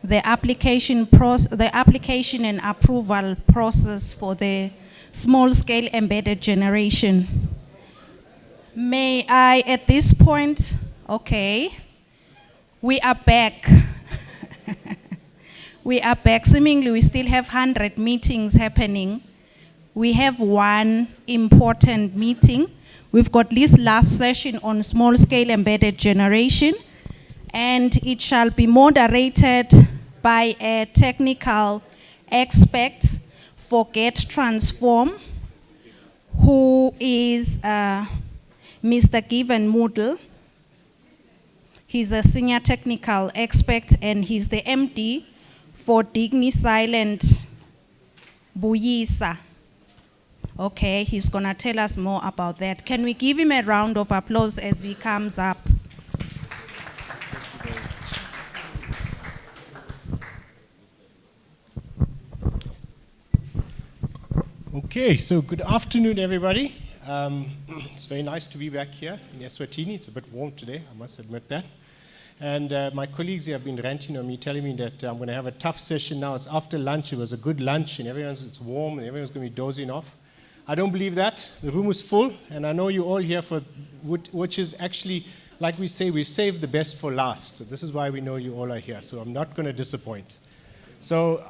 the application and approval process for the small-scale embedded generation. May I, at this point, okay, we are back. We are back. Seemingly, we still have 100 meetings happening. We have one important meeting. We've got this last session on small-scale embedded generation, and it shall be moderated by a technical expert for Get Transform, who is Mr. Given Moodle. He's a senior technical expert, and he's the MD for Digni Silent Buyisa. Okay, he's gonna tell us more about that. Can we give him a round of applause as he comes up? Okay, so good afternoon, everybody. It's very nice to be back here in Eswatini. It's a bit warm today, I must admit that. And my colleagues here have been ranting on me, telling me that I'm going to have a tough session now. It's after lunch. It was a good lunch, and it's warm, and everyone's going to be dozing off. I don't believe that. The room is full, and I know you're all here for which is actually, like we say, we've saved the best for last. So this is why we know you all are here. So I'm not going to disappoint. So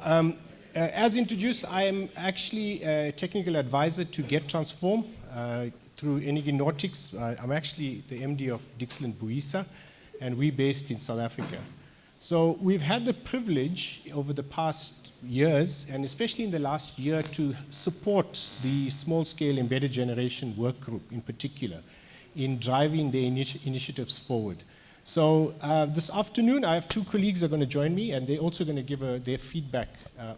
as introduced, I am actually a technical advisor to Get Transform through Energinautics. I'm actually the MD of Dixland Buisa, and we're based in South Africa. So we've had the privilege over the past years, and especially in the last year, to support the small-scale embedded generation work group in particular in driving the initiatives forward. So this afternoon, I have two colleagues that are going to join me, and they're also going to give their feedback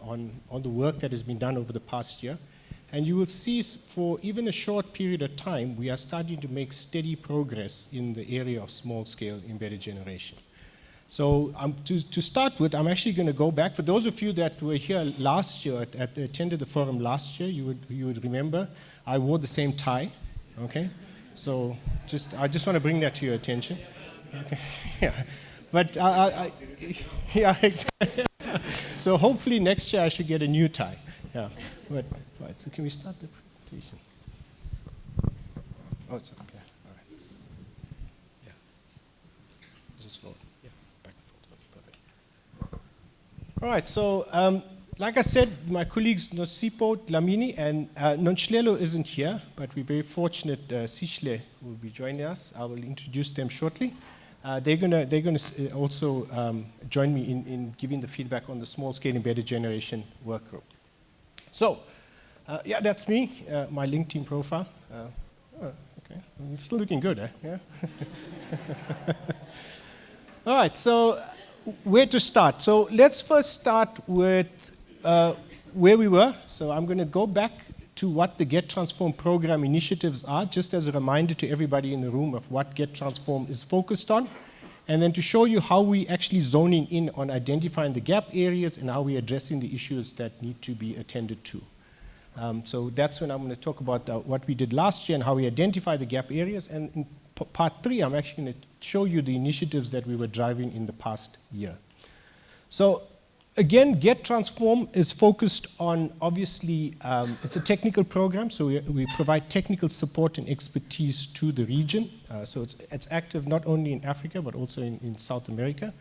on the work that has been done over the past year. And you will see for even a short period of time, we are starting to make steady progress in the area of small-scale embedded generation. So to start with, I'm actually going to go back. For those of you that were here last year, attended the forum last year, you would remember I wore the same tie. Okay, so I just want to bring that to your attention. Okay. Yeah, but yeah, exactly. So hopefully next year I should get a new tie. Yeah, but right. So can we start the presentation? Oh, it's okay. All right. Yeah. This is forward. Yeah, back and forth. Perfect. All right. So like I said, my colleagues Nosipo, Dlamini, and Nonhlelo isn't here, but we're very fortunate. Sishle will be joining us. I will introduce them shortly. They're gonna also join me in giving the feedback on the small-scale embedded generation work group. So, yeah, that's me, my LinkedIn profile. Okay, I'm still looking good, eh? Yeah. All right, so where to start? So let's first start with where we were. So I'm going to go back to what the Get Transform program initiatives are, just as a reminder to everybody in the room of what Get Transform is focused on, and then to show you how we actually zoning in on identifying the gap areas and how we're addressing the issues that need to be attended to. So that's when I'm going to talk about what we did last year and how we identify the gap areas. And in part 3, I'm actually going to show you the initiatives that we were driving in the past year. So again, Get Transform is focused on, obviously, it's a technical program, so we provide technical support and expertise to the region. So it's active not only in Africa, but also in South America.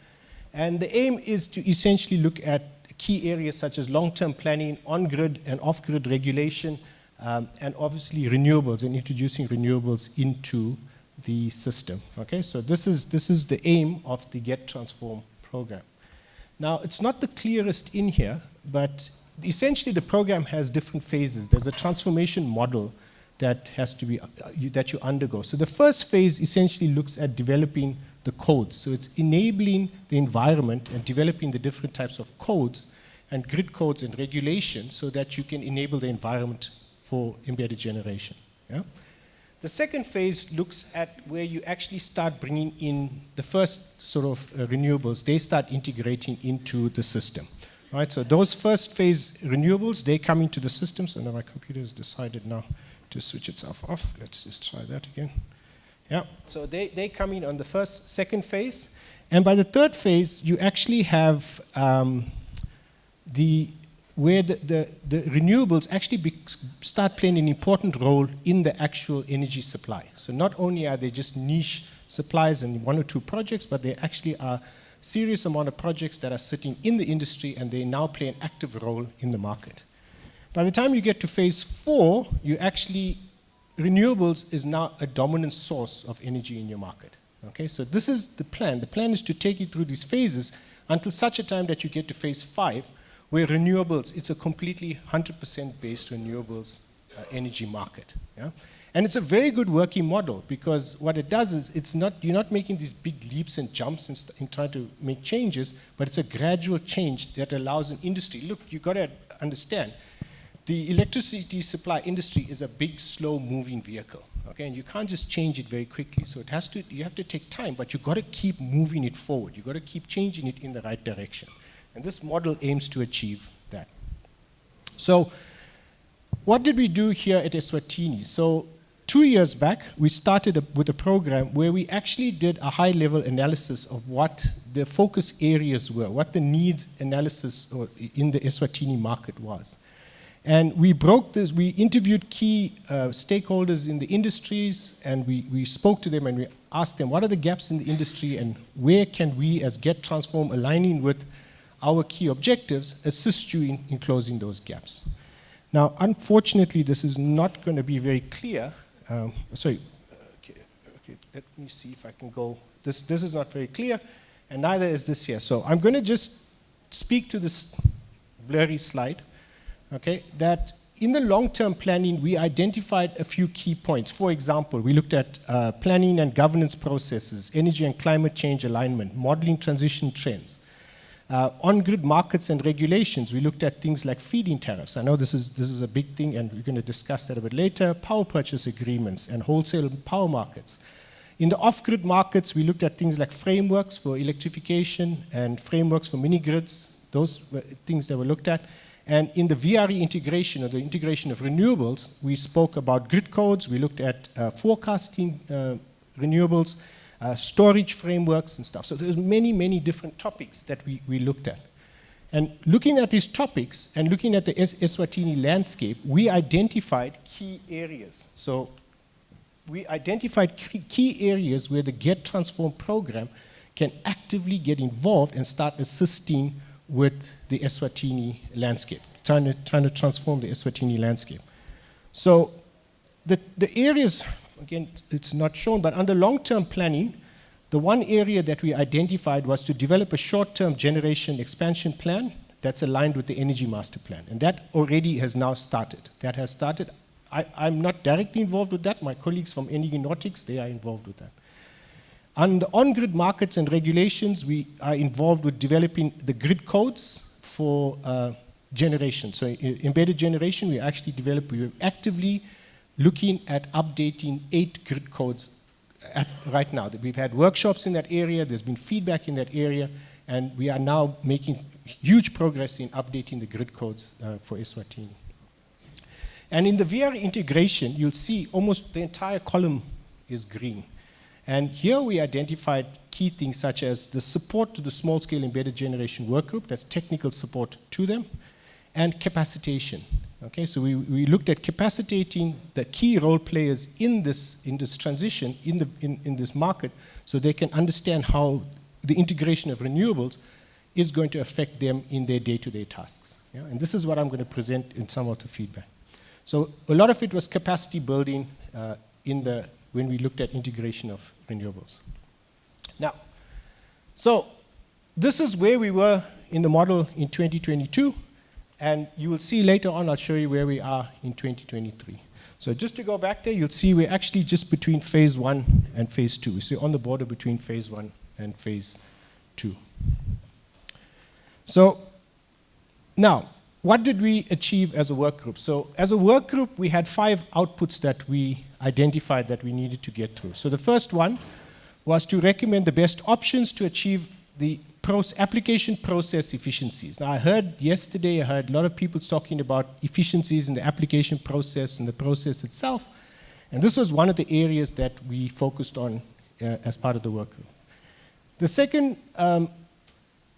And the aim is to essentially look at key areas such as long-term planning, on-grid and off-grid regulation, and obviously renewables, and introducing renewables into the system. Okay, so this is the aim of the Get Transform program. Now, it's not the clearest in here, but essentially the program has different phases. There's a transformation model that has to be that you undergo. So the first phase essentially looks at developing the codes. So it's enabling the environment and developing the different types of codes and grid codes and regulations so that you can enable the environment for embedded generation. Yeah? The second phase looks at where you actually start bringing in the first sort of renewables. They start integrating into the system. Right? So those first phase renewables, they come into the system. So now my computer has decided now to switch itself off. Let's just try that again. Yeah, so they come in on the second phase, And by the third phase, you actually have where the renewables actually start playing an important role in the actual energy supply. So not only are they just niche supplies in one or two projects, but they actually are serious amount of projects that are sitting in the industry, and they now play an active role in the market. By the time you get to phase 4, renewables is now a dominant source of energy in your market. Okay, so this is the plan. The plan is to take you through these phases until such a time that you get to phase 5, where renewables, it's a completely 100% based renewables energy market. Yeah? And it's a very good working model, because what it does is you're not making these big leaps and jumps in trying to make changes, but it's a gradual change that allows an industry. Look, you've got to understand, the electricity supply industry is a big, slow-moving vehicle. Okay, and you can't just change it very quickly. So you have to take time, but you've got to keep moving it forward. You've got to keep changing it in the right direction. And this model aims to achieve that. So what did we do here at Eswatini? So 2 years back, we started with a program where we actually did a high-level analysis of what the focus areas were, what the needs analysis in the Eswatini market was. And we broke this, we interviewed key stakeholders in the industries, and we spoke to them and we asked them, what are the gaps in the industry, and where can we as Get Transform, aligning with our key objectives, assist you in closing those gaps. Now, unfortunately, this is not going to be very clear. Okay, let me see if I can go. This is not very clear, and neither is this here. So I'm going to just speak to this blurry slide. Okay, that in the long-term planning, we identified a few key points. For example, we looked at planning and governance processes, energy and climate change alignment, modeling transition trends. On-grid markets and regulations, we looked at things like feed-in tariffs. I know this is a big thing, and we're going to discuss that a bit later. Power purchase agreements and wholesale power markets. In the off-grid markets, we looked at things like frameworks for electrification and frameworks for mini-grids. Those were things that were looked at. And in the VII integration, or the integration of renewables, we spoke about grid codes, we looked at forecasting renewables, storage frameworks and stuff. So there's many, many different topics that we looked at. And looking at these topics and looking at the Eswatini landscape, we identified key areas. So we identified key areas where the Get Transform program can actively get involved and start assisting with the Eswatini landscape, trying to transform the Eswatini landscape. So the areas, again, it's not shown, but under long-term planning, the one area that we identified was to develop a short-term generation expansion plan that's aligned with the energy master plan. And that already has now started. That has started. I'm not directly involved with that. My colleagues from Energy Nautics, they are involved with that. On the on-grid markets and regulations, we are involved with developing the grid codes for generation. So embedded generation, we're actively looking at updating 8 grid codes right now. We've had workshops in that area, there's been feedback in that area, and we are now making huge progress in updating the grid codes for Eswatini. And in the VII integration, you'll see almost the entire column is green. And here we identified key things such as the support to the small-scale embedded generation workgroup, that's technical support to them, and capacitation. Okay, so we looked at capacitating the key role players in this transition, in this market, so they can understand how the integration of renewables is going to affect them in their day-to-day tasks. Yeah? And this is what I'm going to present in some of the feedback. So a lot of it was capacity building when we looked at integration of renewables. Now, so this is where we were in the model in 2022, and you will see later on, I'll show you where we are in 2023. So just to go back there, you'll see we're actually just between phase 1 and phase 2. So on the border between phase 1 and phase 2. So now, what did we achieve as a work group? So as a work group, we had 5 outputs that we identified that we needed to get through. So the first one was to recommend the best options to achieve the application process efficiencies. Now I heard a lot of people talking about efficiencies in the application process and the process itself, and this was one of the areas that we focused on as part of the work group. The second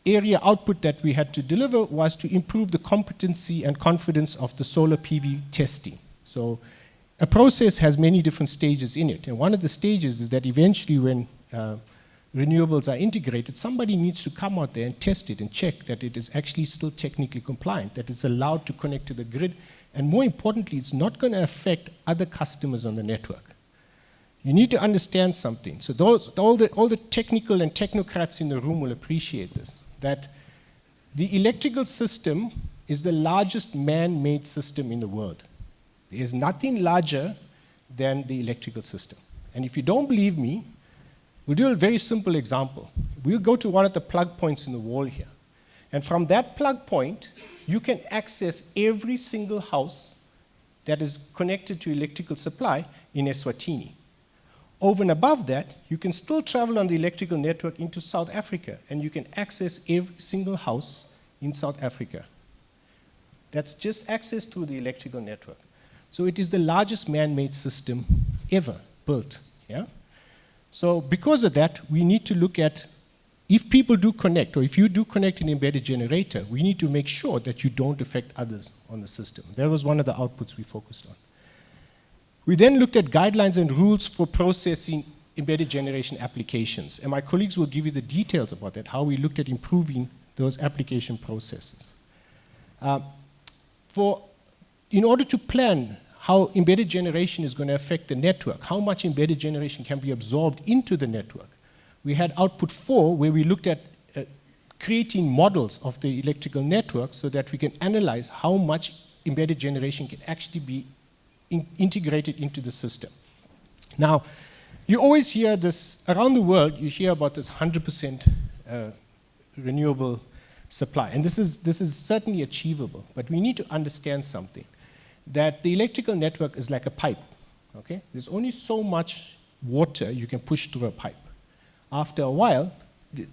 area output that we had to deliver was to improve the competency and confidence of the solar PV testing. So a process has many different stages in it, and one of the stages is that eventually when renewables are integrated, somebody needs to come out there and test it and check that it is actually still technically compliant, that it's allowed to connect to the grid, and more importantly, it's not going to affect other customers on the network. You need to understand something. So all the technical and technocrats in the room will appreciate this, that the electrical system is the largest man-made system in the world. There is nothing larger than the electrical system. And if you don't believe me, we'll do a very simple example. We'll go to one of the plug points in the wall here. And from that plug point, you can access every single house that is connected to electrical supply in Eswatini. Over and above that, you can still travel on the electrical network into South Africa, and you can access every single house in South Africa. That's just access to the electrical network. So it is the largest man-made system ever built. Yeah? So because of that, we need to look at, if people do connect, or if you do connect an embedded generator, we need to make sure that you don't affect others on the system. That was one of the outputs we focused on. We then looked at guidelines and rules for processing embedded generation applications. And my colleagues will give you the details about that, how we looked at improving those application processes. In order to plan how embedded generation is going to affect the network, how much embedded generation can be absorbed into the network, we had output 4, where we looked at creating models of the electrical network so that we can analyze how much embedded generation can actually be integrated into the system. Now, you always hear this, around the world, you hear about this 100% renewable supply. And this is certainly achievable, but we need to understand something, that the electrical network is like a pipe, okay? There's only so much water you can push through a pipe. After a while,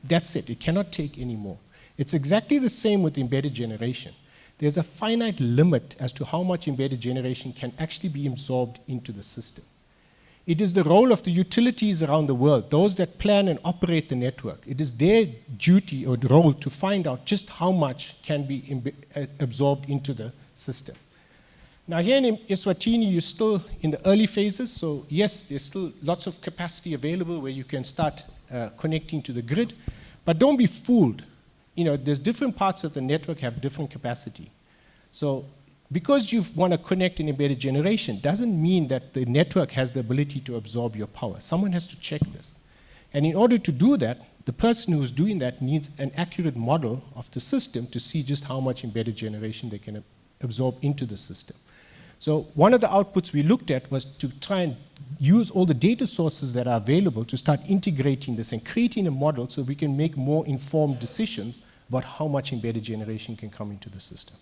that's it. It cannot take any more. It's exactly the same with embedded generation. There's a finite limit as to how much embedded generation can actually be absorbed into the system. It is the role of the utilities around the world, those that plan and operate the network. It is their duty or role to find out just how much can be absorbed into the system. Now here in Eswatini, you're still in the early phases, so yes, there's still lots of capacity available where you can start connecting to the grid, but don't be fooled. You know, there's different parts of the network have different capacity. So because you want to connect an embedded generation doesn't mean that the network has the ability to absorb your power. Someone has to check this. And in order to do that, the person who's doing that needs an accurate model of the system to see just how much embedded generation they can absorb into the system. So one of the outputs we looked at was to try and use all the data sources that are available to start integrating this and creating a model so we can make more informed decisions about how much embedded generation can come into the system.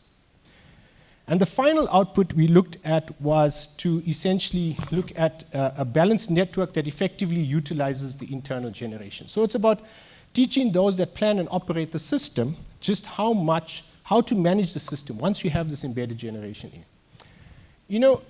And the final output we looked at was to essentially look at a balanced network that effectively utilizes the internal generation. So it's about teaching those that plan and operate the system just how to manage the system once you have this embedded generation in. You know,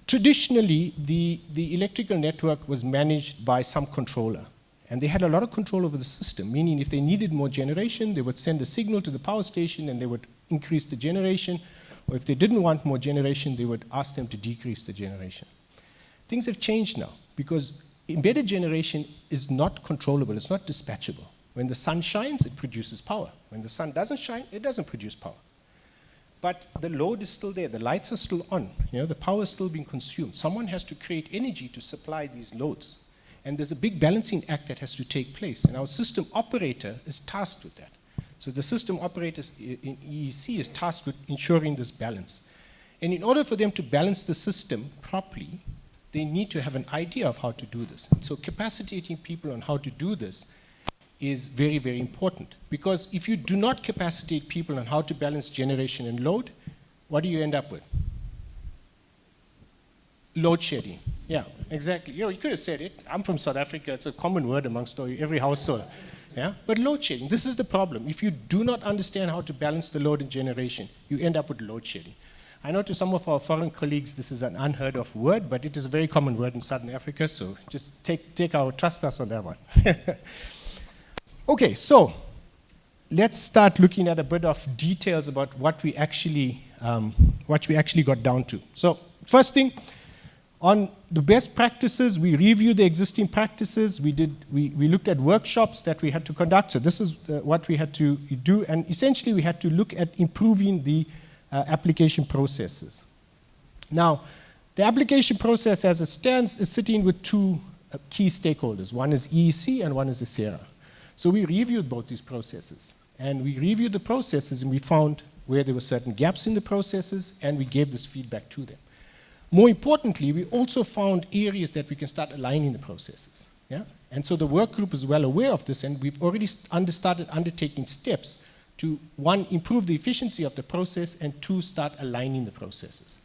traditionally, the electrical network was managed by some controller. And they had a lot of control over the system, meaning if they needed more generation, they would send a signal to the power station and they would increase the generation. Or if they didn't want more generation, they would ask them to decrease the generation. Things have changed now because embedded generation is not controllable, it's not dispatchable. When the sun shines, it produces power. When the sun doesn't shine, it doesn't produce power. But the load is still there, the lights are still on, you know, the power is still being consumed. Someone has to create energy to supply these loads. And there's a big balancing act that has to take place, and our system operator is tasked with that. So the system operator in EEC is tasked with ensuring this balance. And in order for them to balance the system properly, they need to have an idea of how to do this. So capacitating people on how to do this is very, very important. Because if you do not capacitate people on how to balance generation and load, what do you end up with? Load shedding. Yeah, exactly. You know, you could have said it. I'm from South Africa. It's a common word amongst every household. Yeah? But load shedding, this is the problem. If you do not understand how to balance the load and generation, you end up with load shedding. I know to some of our foreign colleagues this is an unheard of word, but it is a very common word in Southern Africa, so just trust us on that one. Okay, so let's start looking at a bit of details about what we actually got down to. So first thing, on the best practices, we reviewed the existing practices. We looked at workshops that we had to conduct. So this is what we had to do, and essentially we had to look at improving the application processes. Now, the application process as it stands is sitting with two key stakeholders. One is EEC and one is ESERA. So we reviewed both these processes, and we reviewed the processes and we found where there were certain gaps in the processes, and we gave this feedback to them. More importantly, we also found areas that we can start aligning the processes. Yeah? And so the work group is well aware of this, and we've already started undertaking steps to, one, improve the efficiency of the process, and two, start aligning the processes.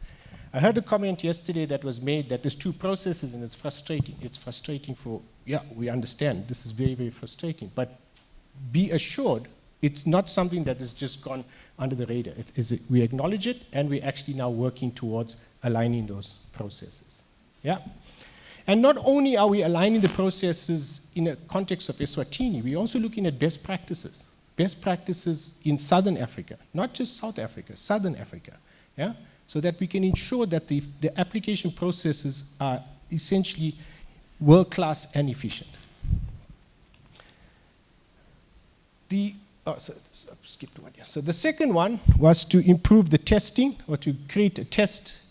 I heard a comment yesterday that was made that there's two processes and it's frustrating. It's frustrating for, yeah, we understand. This is very, very frustrating. But be assured, it's not something that has just gone under the radar. We acknowledge it, and we're actually now working towards aligning those processes. Yeah? And not only are we aligning the processes in a context of Eswatini, we're also looking at best practices in Southern Africa, not just South Africa, Southern Africa, yeah? So that we can ensure that the application processes are essentially world-class and efficient. Skipped one here. So the second one was to improve the testing, or to create a test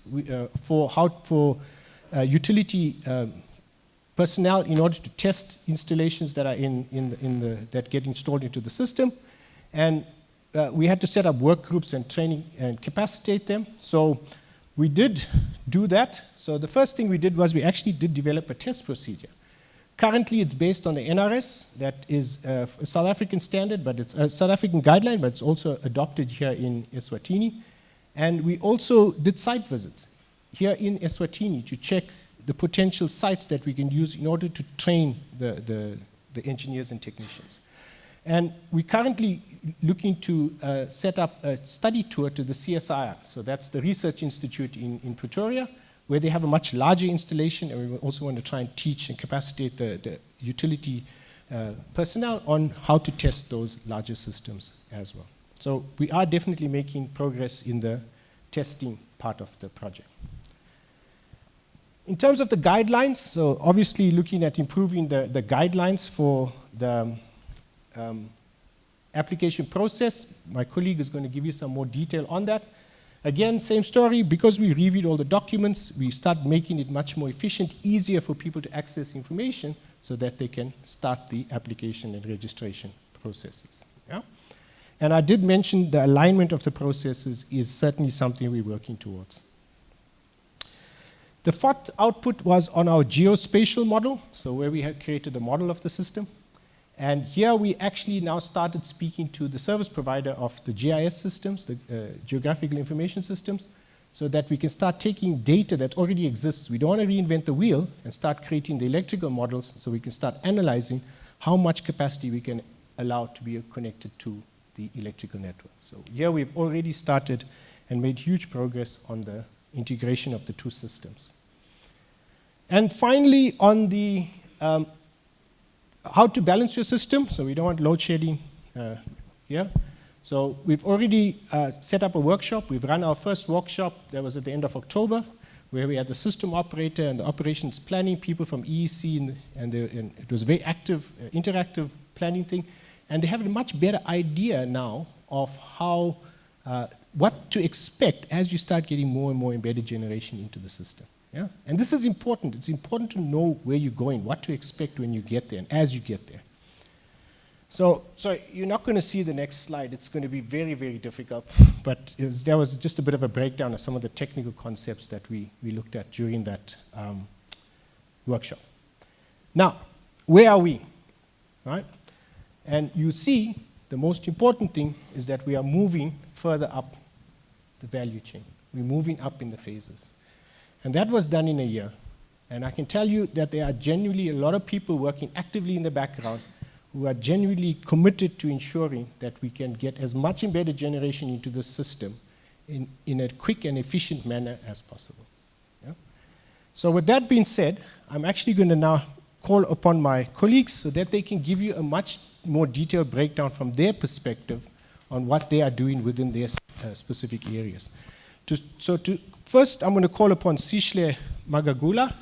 for utility personnel in order to test installations that are that get installed into the system. And we had to set up work groups and training and capacitate them. So we did do that. So the first thing we did was we actually did develop a test procedure. Currently, it's based on the NRS, that is a South African standard, but it's a South African guideline, but it's also adopted here in Eswatini. And we also did site visits here in Eswatini to check the potential sites that we can use in order to train the engineers and technicians. And we're currently looking to set up a study tour to the CSIR. So that's the Research Institute in Pretoria, where they have a much larger installation, and we also want to try and teach and capacitate the utility personnel on how to test those larger systems as well. So we are definitely making progress in the testing part of the project. In terms of the guidelines, so obviously looking at improving the guidelines for the application process. My colleague is going to give you some more detail on that. Again, same story, because we reviewed all the documents, we start making it much more efficient, easier for people to access information so that they can start the application and registration processes. Yeah? And I did mention the alignment of the processes is certainly something we're working towards. The fourth output was on our geospatial model, so where we had created a model of the system. And here we actually now started speaking to the service provider of the GIS systems, the geographical information systems, so that we can start taking data that already exists. We don't want to reinvent the wheel and start creating the electrical models, so we can start analyzing how much capacity we can allow to be connected to the electrical network. So here we've already started and made huge progress on the integration of the two systems. And finally, on the how to balance your system, so we don't want load shedding here. So we've already set up a workshop. We've run our first workshop that was at the end of October, where we had the system operator and the operations planning people from EEC, and it was a very active, interactive planning thing. And they have a much better idea now of how, what to expect as you start getting more and more embedded generation into the system. Yeah? And this is important. It's important to know where you're going, what to expect when you get there and as you get there. So you're not going to see the next slide. It's going to be very, very difficult. But there was just a bit of a breakdown of some of the technical concepts that we looked at during that workshop. Now, where are we? Right? And you see, the most important thing is that we are moving further up the value chain. We're moving up in the phases. And that was done in a year. And I can tell you that there are genuinely a lot of people working actively in the background who are genuinely committed to ensuring that we can get as much embedded generation into the system in a quick and efficient manner as possible. Yeah? So with that being said, I'm actually going to now call upon my colleagues so that they can give you a much more detailed breakdown from their perspective on what they are doing within their specific areas. First, I'm going to call upon Sishle Magagula.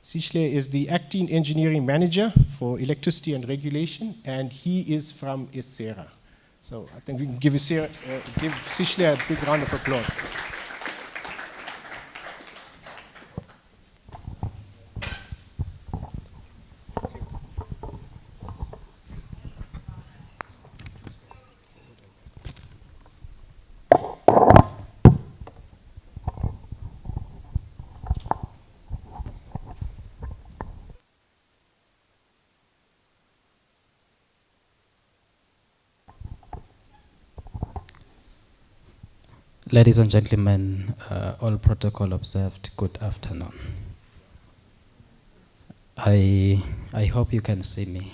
Sishle is the Acting Engineering Manager for Electricity and Regulation, and he is from Esera. So I think we can give Sishle a big round of applause. Ladies and gentlemen, all protocol observed, good afternoon. I hope you can see me.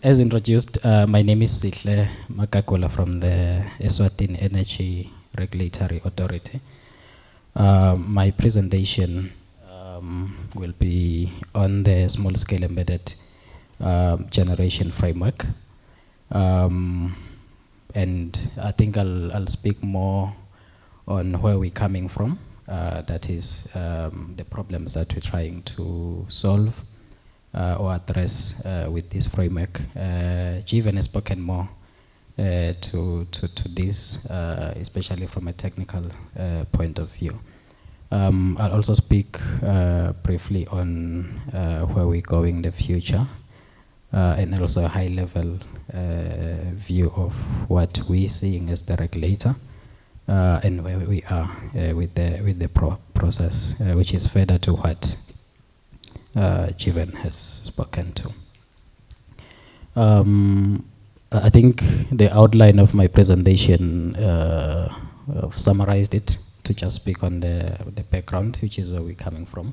As introduced, my name is Sishle Magagula from the Eswatini Energy Regulatory Authority. My presentation will be on the small-scale embedded generation framework, and I think I'll speak more on where we're coming from. That is the problems that we're trying to solve or address with this framework. Jivan has spoken more to this, especially from a technical point of view. I'll also speak briefly on where we're going in the future, and also a high-level view of what we're seeing as the regulator, and where we are with the process, which is further to what Jivan has spoken to. I think the outline of my presentation summarized it, to just speak on the background, which is where we're coming from,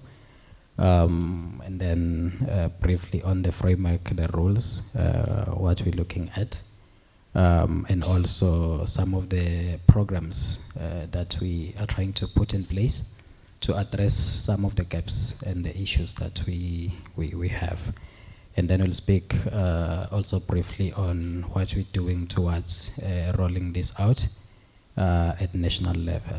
and then briefly on the framework, the rules, what we're looking at, and also some of the programs that we are trying to put in place to address some of the gaps and the issues that we have. And then we'll speak also briefly on what we're doing towards rolling this out at national level.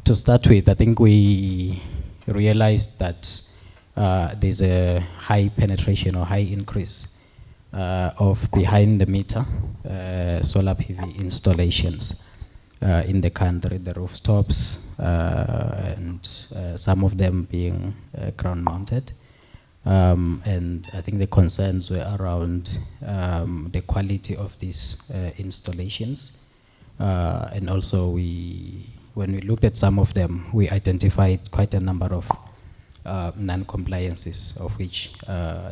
To start with, I think we realized that there's a high penetration or high increase of behind-the-meter solar PV installations in the country, the rooftops, and some of them being ground-mounted. And I think the concerns were around the quality of these installations. And also when we looked at some of them, we identified quite a number of non-compliances, of which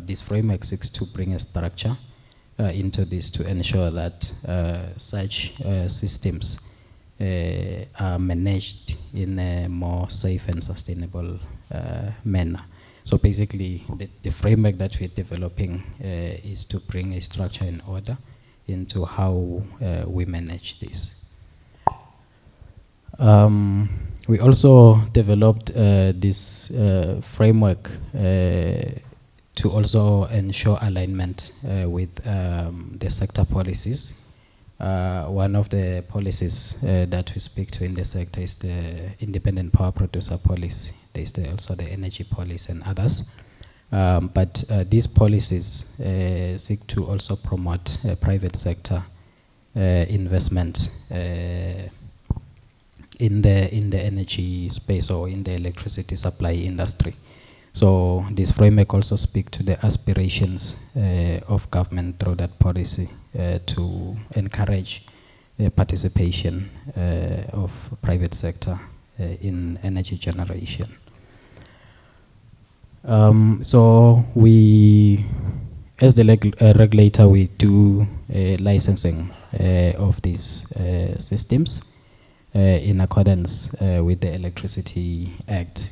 this framework seeks to bring a structure into this to ensure that such systems are managed in a more safe and sustainable manner. So basically, the framework that we're developing is to bring a structure and order into how we manage this. We also developed this framework to also ensure alignment with the sector policies. One of the policies that we speak to in the sector is the independent power producer policy. There's also the energy policy and others. But these policies seek to also promote private sector investment in the energy space or in the electricity supply industry. So this framework also speaks to the aspirations of government through that policy to encourage participation of private sector in energy generation. So we, as the regulator, we do licensing of these systems in accordance with the Electricity Act.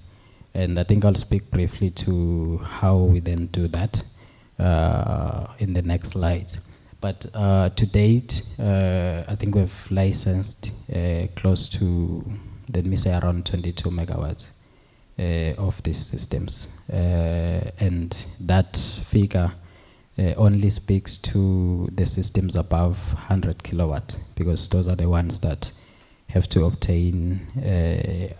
And I think I'll speak briefly to how we then do that in the next slide. But to date, I think we've licensed close to, let me say, around 22 megawatts of these systems. And that figure only speaks to the systems above 100 kilowatt, because those are the ones that have to obtain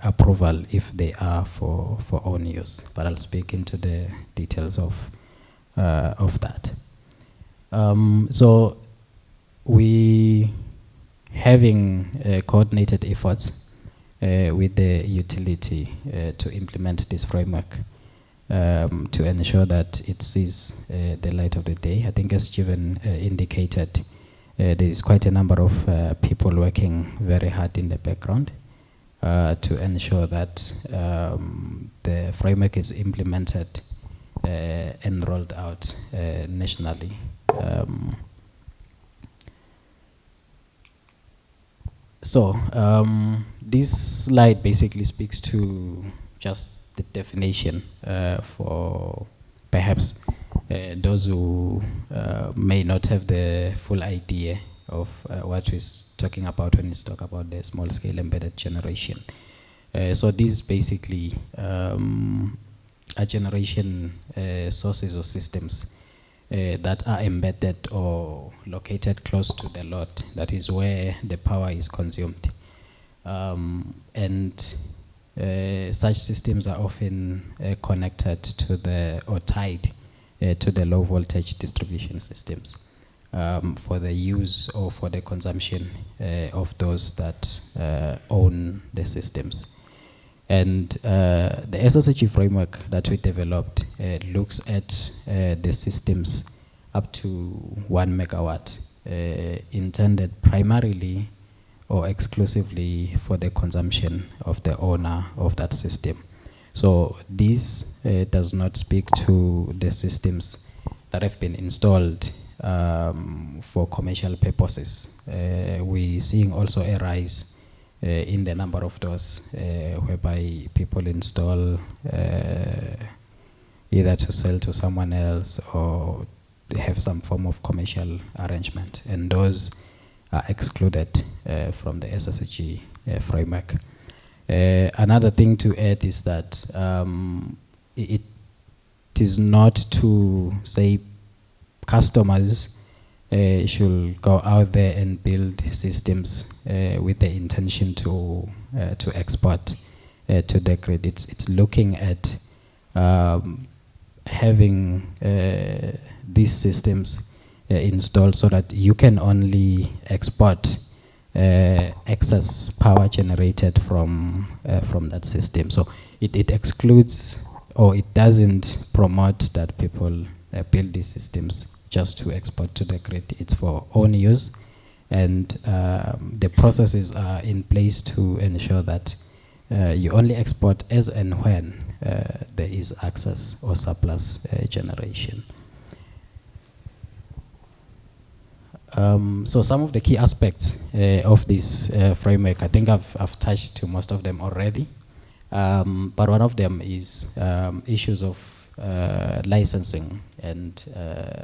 approval if they are for own use. But I'll speak into the details of that. So we having coordinated efforts with the utility to implement this framework to ensure that it sees the light of the day. I think as Jivan indicated, there is quite a number of people working very hard in the background to ensure that the framework is implemented and rolled out nationally. This slide basically speaks to just the definition for perhaps those who may not have the full idea of what we're talking about when we talk about the small-scale embedded generation. So these basically are generation sources or systems that are embedded or located close to the load. That is where the power is consumed. Such systems are often connected to the, or tied to the low voltage distribution systems for the use or for the consumption of those that own the systems. And the SSEG framework that we developed looks at the systems up to 1 megawatt intended primarily or exclusively for the consumption of the owner of that system. So this does not speak to the systems that have been installed for commercial purposes. We're seeing also a rise in the number of those whereby people install either to sell to someone else or have some form of commercial arrangement, and those are excluded from the SSEG framework. Another thing to add is that it is not to say customers should go out there and build systems with the intention to export to the grid. It's looking at having these systems installed so that you can only export excess power generated from that system. So it excludes, or it doesn't promote that people build these systems just to export to the grid. It's for own use, and the processes are in place to ensure that you only export as and when there is access or surplus generation. So some of the key aspects of this framework, I think I've touched to most of them already, but one of them is issues of licensing and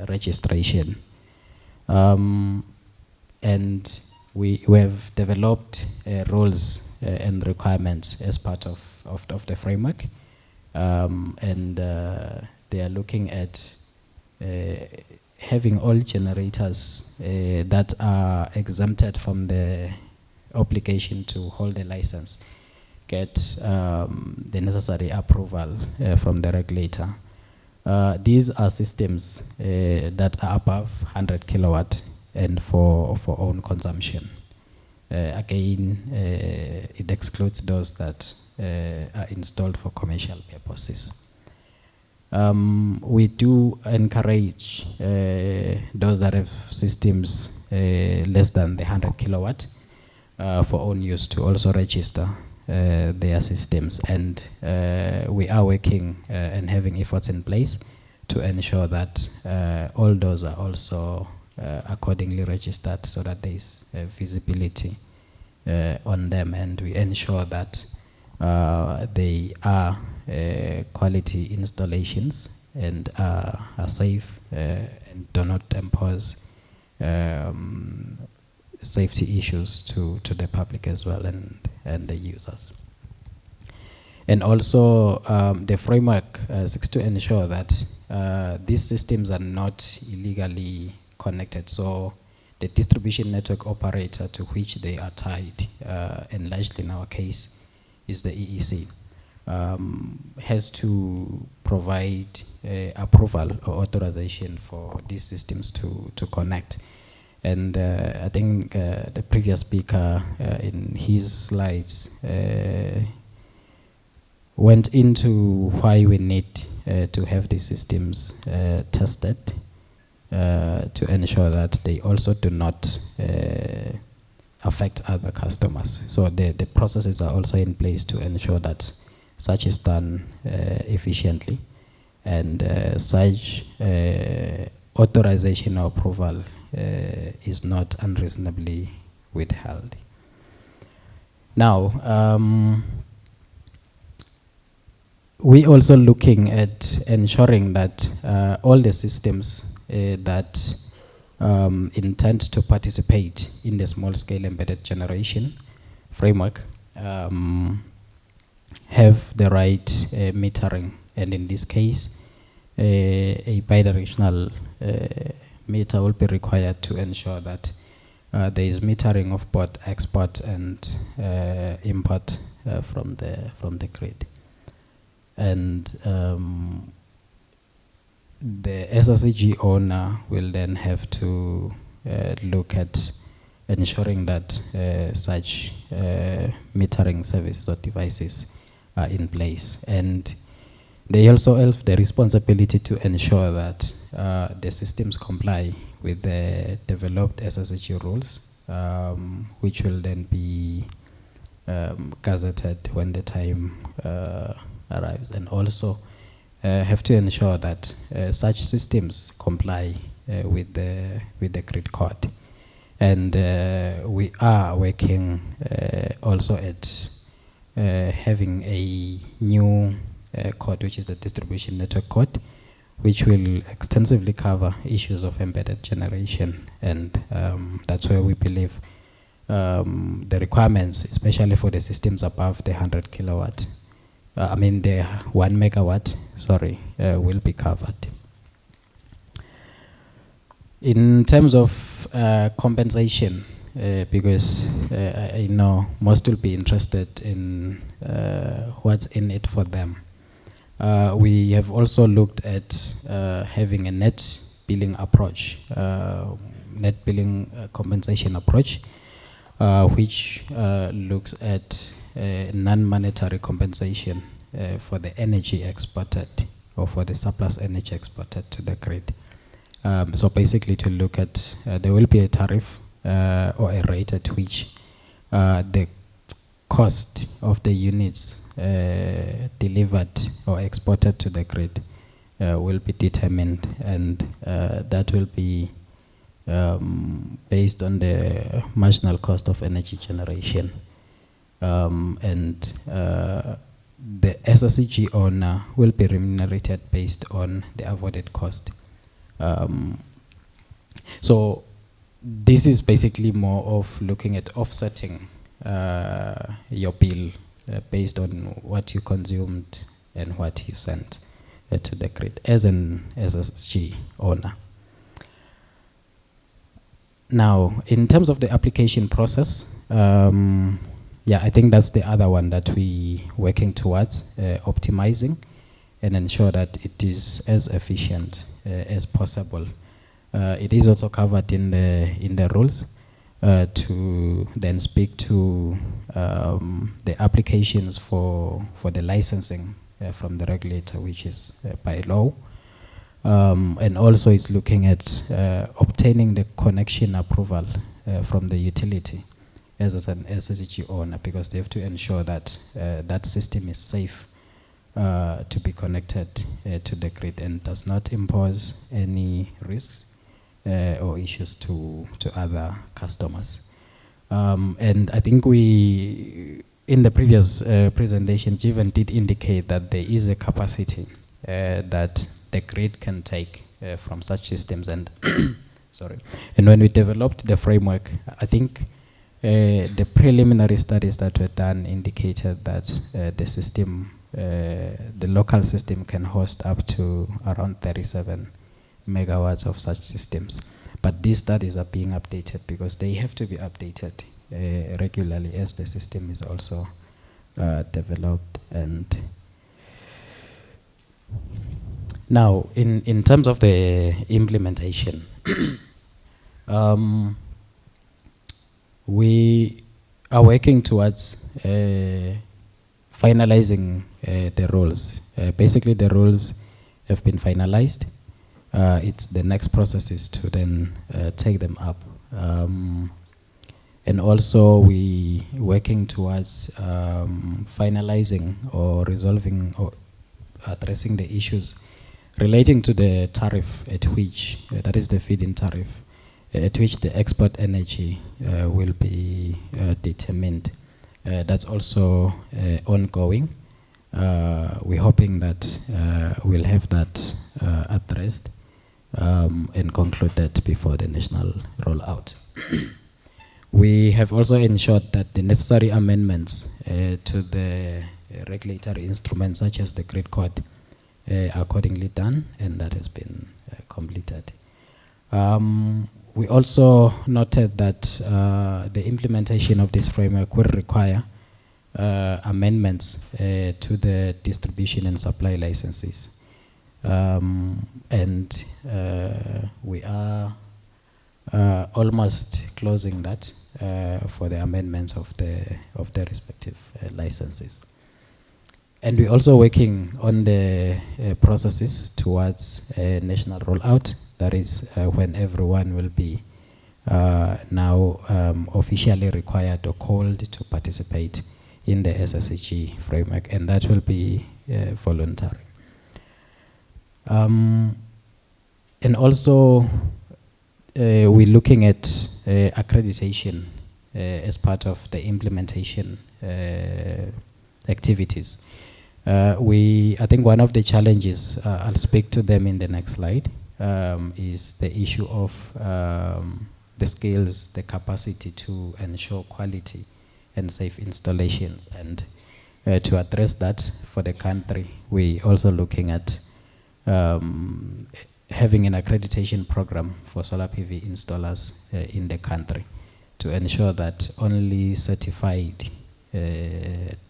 registration. And we have developed rules and requirements as part of the framework, and they are looking at having all generators that are exempted from the obligation to hold a license get the necessary approval from the regulator. These are systems that are above 100 kilowatt and for own consumption. Again, it excludes those that are installed for commercial purposes. We do encourage those that have systems less than the 100 kilowatt for own use to also register their systems, and we are working and having efforts in place to ensure that all those are also accordingly registered so that there is visibility on them, and we ensure that they are quality installations and are safe and do not impose safety issues to the public as well and the users. And also the framework seeks to ensure that these systems are not illegally connected. So the distribution network operator to which they are tied, and largely in our case is the EEC, has to provide approval or authorization for these systems to connect. And I think the previous speaker in his slides went into why we need to have these systems tested to ensure that they also do not affect other customers. So the processes are also in place to ensure that such is done efficiently, and such authorization or approval is not unreasonably withheld. Now, we also looking at ensuring that all the systems that intend to participate in the small-scale embedded generation framework have the right metering, and in this case, a bidirectional meter will be required to ensure that there is metering of both export and import from the grid. And the SSEG owner will then have to look at ensuring that such metering services or devices are in place. And they also have the responsibility to ensure that the systems comply with the developed SSEG rules, which will then be gazetted when the time arrives, and also have to ensure that such systems comply with the grid code. And we are working also at having a new code, which is the distribution network code, which will extensively cover issues of embedded generation. And that's where we believe the requirements, especially for the systems above the 100 kilowatt, the 1 megawatt, will be covered. In terms of compensation, because I know most will be interested in what's in it for them. We have also looked at having a net billing approach, net billing compensation approach, which looks at non-monetary compensation for the energy exported or for the surplus energy exported to the grid. So basically to look at, there will be a tariff or a rate at which the cost of the units delivered or exported to the grid will be determined, and that will be based on the marginal cost of energy generation. And the SSEG owner will be remunerated based on the avoided cost. So this is basically more of looking at offsetting your bill based on what you consumed and what you sent to the grid as an SSG owner. Now, in terms of the application process, I think that's the other one that we working towards optimizing and ensure that it is as efficient as possible. It is also covered in the rules to then speak to the applications for the licensing from the regulator, which is by law. And also it's looking at obtaining the connection approval from the utility as an SSEG owner, because they have to ensure that that system is safe to be connected to the grid and does not impose any risks or issues to other customers. And I think we, in the previous presentation, Jivan did indicate that there is a capacity that the grid can take from such systems, and Sorry. And when we developed the framework, I think the preliminary studies that were done indicated that the system, the local system can host up to around 37 megawatts of such systems. But these studies are being updated because they have to be updated regularly as the system is also developed. And now, in terms of the implementation, we are working towards finalizing the rules. Basically, the rules have been finalized. It's the next process is to then take them up. And also we working towards finalizing or resolving or addressing the issues relating to the tariff at which, that is the feed-in tariff, at which the export energy will be determined. That's also ongoing. We're hoping that we'll have that addressed and concluded before the national rollout. We have also ensured that the necessary amendments to the regulatory instruments such as the grid code are accordingly done, and that has been completed. We also noted that the implementation of this framework will require amendments to the distribution and supply licenses. And we are almost closing that for the amendments of the respective licenses. And we're also working on the processes towards a national rollout. That is when everyone will be now officially required or called to participate in the SSEG framework, and that will be voluntary. And also, we're looking at accreditation as part of the implementation activities. I think one of the challenges, I'll speak to them in the next slide, is the issue of the skills, the capacity to ensure quality and safe installations. And to address that for the country, we're also looking at having an accreditation program for solar PV installers in the country to ensure that only certified,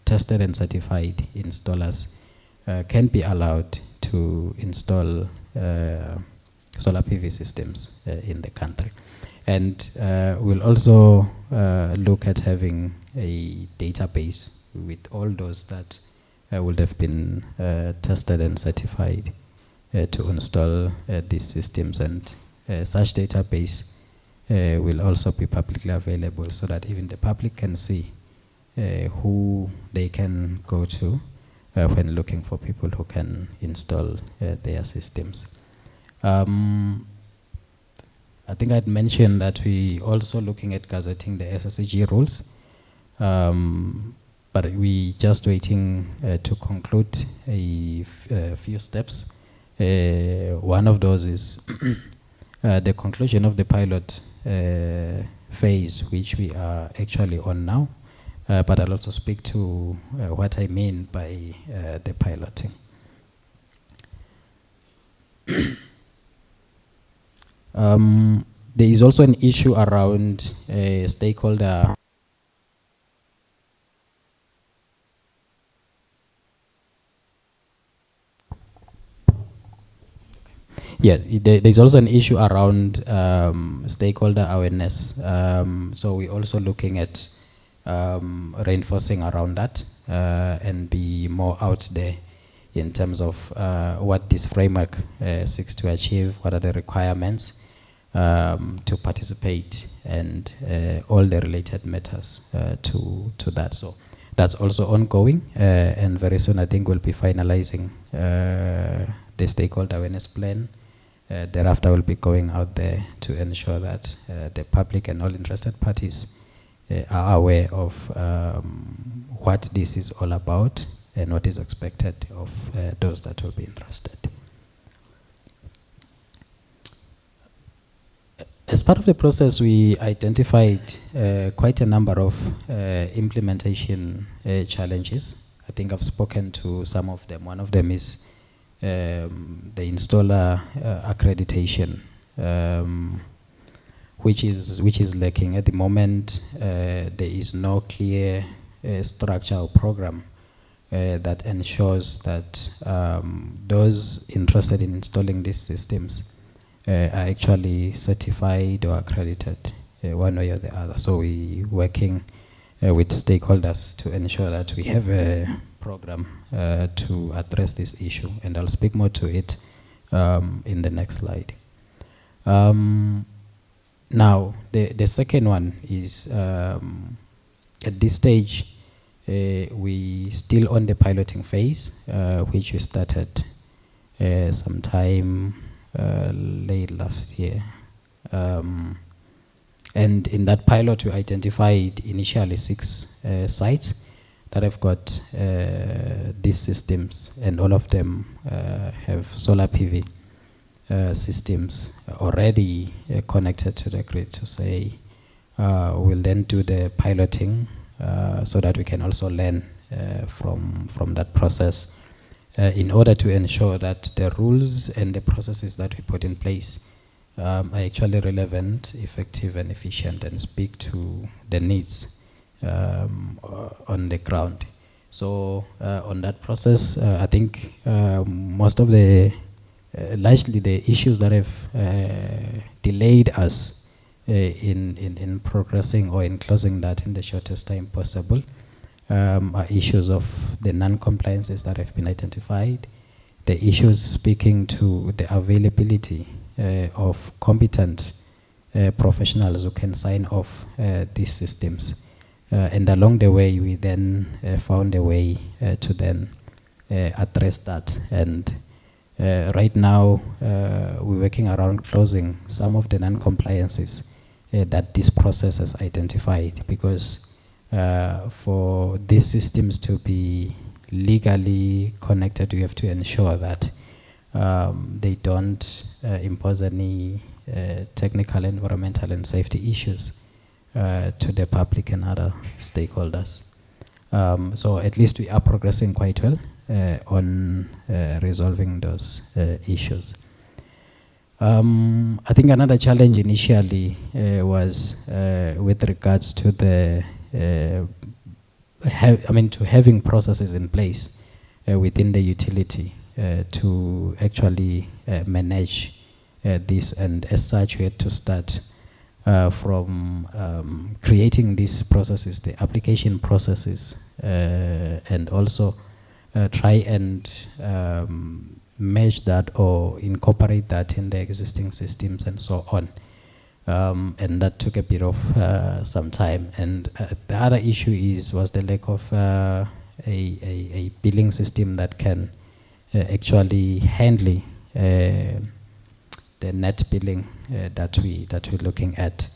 tested and certified installers can be allowed to install solar PV systems in the country. And we'll also look at having a database with all those that would have been tested and certified to install these systems, and such database will also be publicly available so that even the public can see who they can go to when looking for people who can install their systems. I think I'd mentioned that we also looking at gazetting the SSEG rules, but we just waiting to conclude a few steps. One of those is the conclusion of the pilot phase, which we are actually on now, but I'll also speak to what I mean by the piloting. There is also an issue around stakeholder. Yeah, there's also an issue around stakeholder awareness. So we're also looking at reinforcing around that and be more out there in terms of what this framework seeks to achieve, what are the requirements to participate, and all the related matters to that. So that's also ongoing, and very soon I think we'll be finalizing the stakeholder awareness plan. Thereafter, we'll be going out there to ensure that the public and all interested parties are aware of what this is all about and what is expected of those that will be interested. As part of the process, we identified quite a number of implementation challenges. I think I've spoken to some of them. One of them is the installer accreditation, which is lacking at the moment. There is no clear structure or program that ensures that those interested in installing these systems are actually certified or accredited one way or the other. So we're working with stakeholders to ensure that we have a program to address this issue, and I'll speak more to it in the next slide. Now, the second one is, at this stage, we still on the piloting phase, which we started sometime late last year. And in that pilot, we identified initially 6 sites that have got these systems, and all of them have solar PV systems already connected to the grid. To say, we'll then do the piloting so that we can also learn from that process in order to ensure that the rules and the processes that we put in place are actually relevant, effective, and efficient, and speak to the needs on the ground. So on that process, I think most of the, largely the issues that have delayed us in progressing or in closing that in the shortest time possible are issues of the non-compliances that have been identified, the issues speaking to the availability of competent professionals who can sign off these systems. And along the way, we then found a way to then address that. And right now, we're working around closing some of the non-compliances that this process has identified, because for these systems to be legally connected, we have to ensure that they don't impose any technical, environmental, and safety issues to the public and other stakeholders. So at least we are progressing quite well on resolving those issues. I think another challenge initially was with regards to the to having processes in place within the utility to actually manage this, and as such we had to start from creating these processes, the application processes, and also try and merge that or incorporate that in the existing systems and so on. And that took a bit of some time. And the other issue was the lack of a billing system that can actually handle the net billing that we're looking at.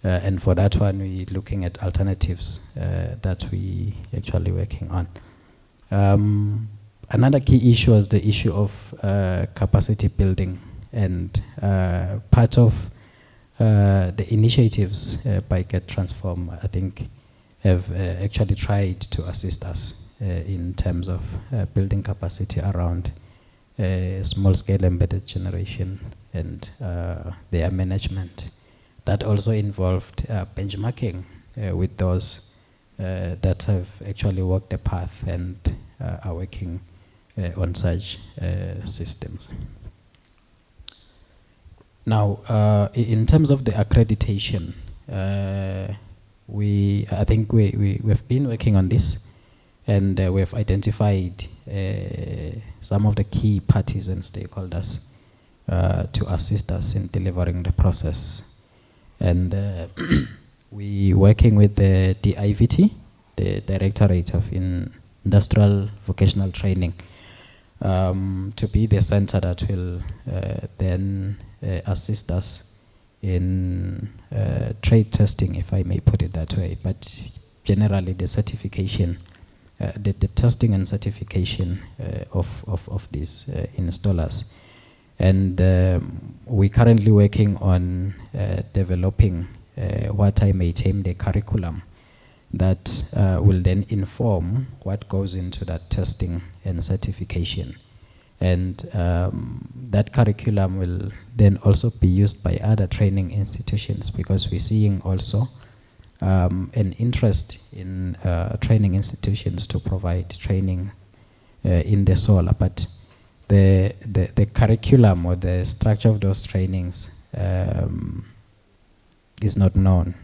And for that one, we're looking at alternatives that we actually working on. Another key issue was the issue of capacity building, and part of the initiatives by Get Transform, I think, have actually tried to assist us in terms of building capacity around small-scale embedded generation and their management. That also involved benchmarking with those that have actually walked the path and are working on such systems. Now, in terms of the accreditation, I think we've been working on this, and we've identified some of the key parties and stakeholders to assist us in delivering the process. And we're working with the DIVT, the Directorate of Industrial Vocational Training, to be the center that will then assist us in trade testing, if I may put it that way, but generally the certification, the testing and certification of these installers. And we're currently working on developing what I may term the curriculum that will then inform what goes into that testing and certification. And that curriculum will then also be used by other training institutions, because we're seeing also an interest in training institutions to provide training in the solar. But the curriculum or the structure of those trainings is not known,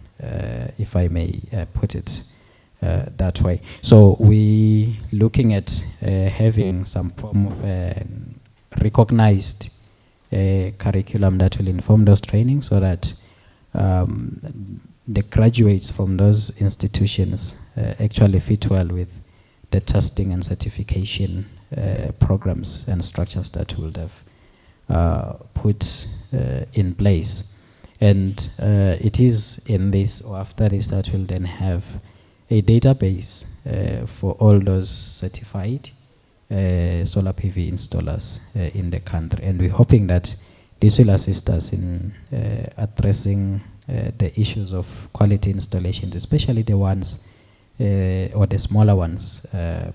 if I may put it that way. So we looking at having some form of recognized curriculum that will inform those trainings, so that the graduates from those institutions actually fit well with the testing and certification programs and structures that we would have put in place. And it is in this or after this that we'll then have a database for all those certified solar PV installers in the country. And we're hoping that this will assist us in addressing the issues of quality installations, especially the ones or the smaller ones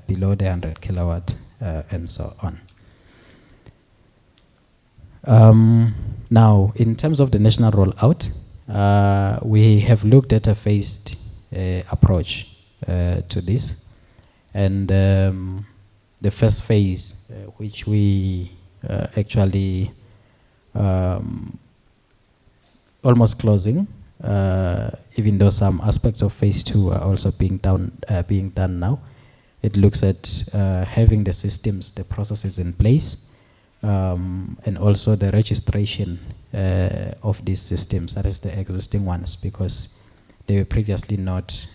below the 100 kilowatt and so on. Now, in terms of the national rollout, we have looked at a phased approach to this. And the first phase, which we actually almost closing, even though some aspects of phase 2 are also being done now. It looks at having the systems, the processes in place, and also the registration of these systems, that is the existing ones, because they were previously not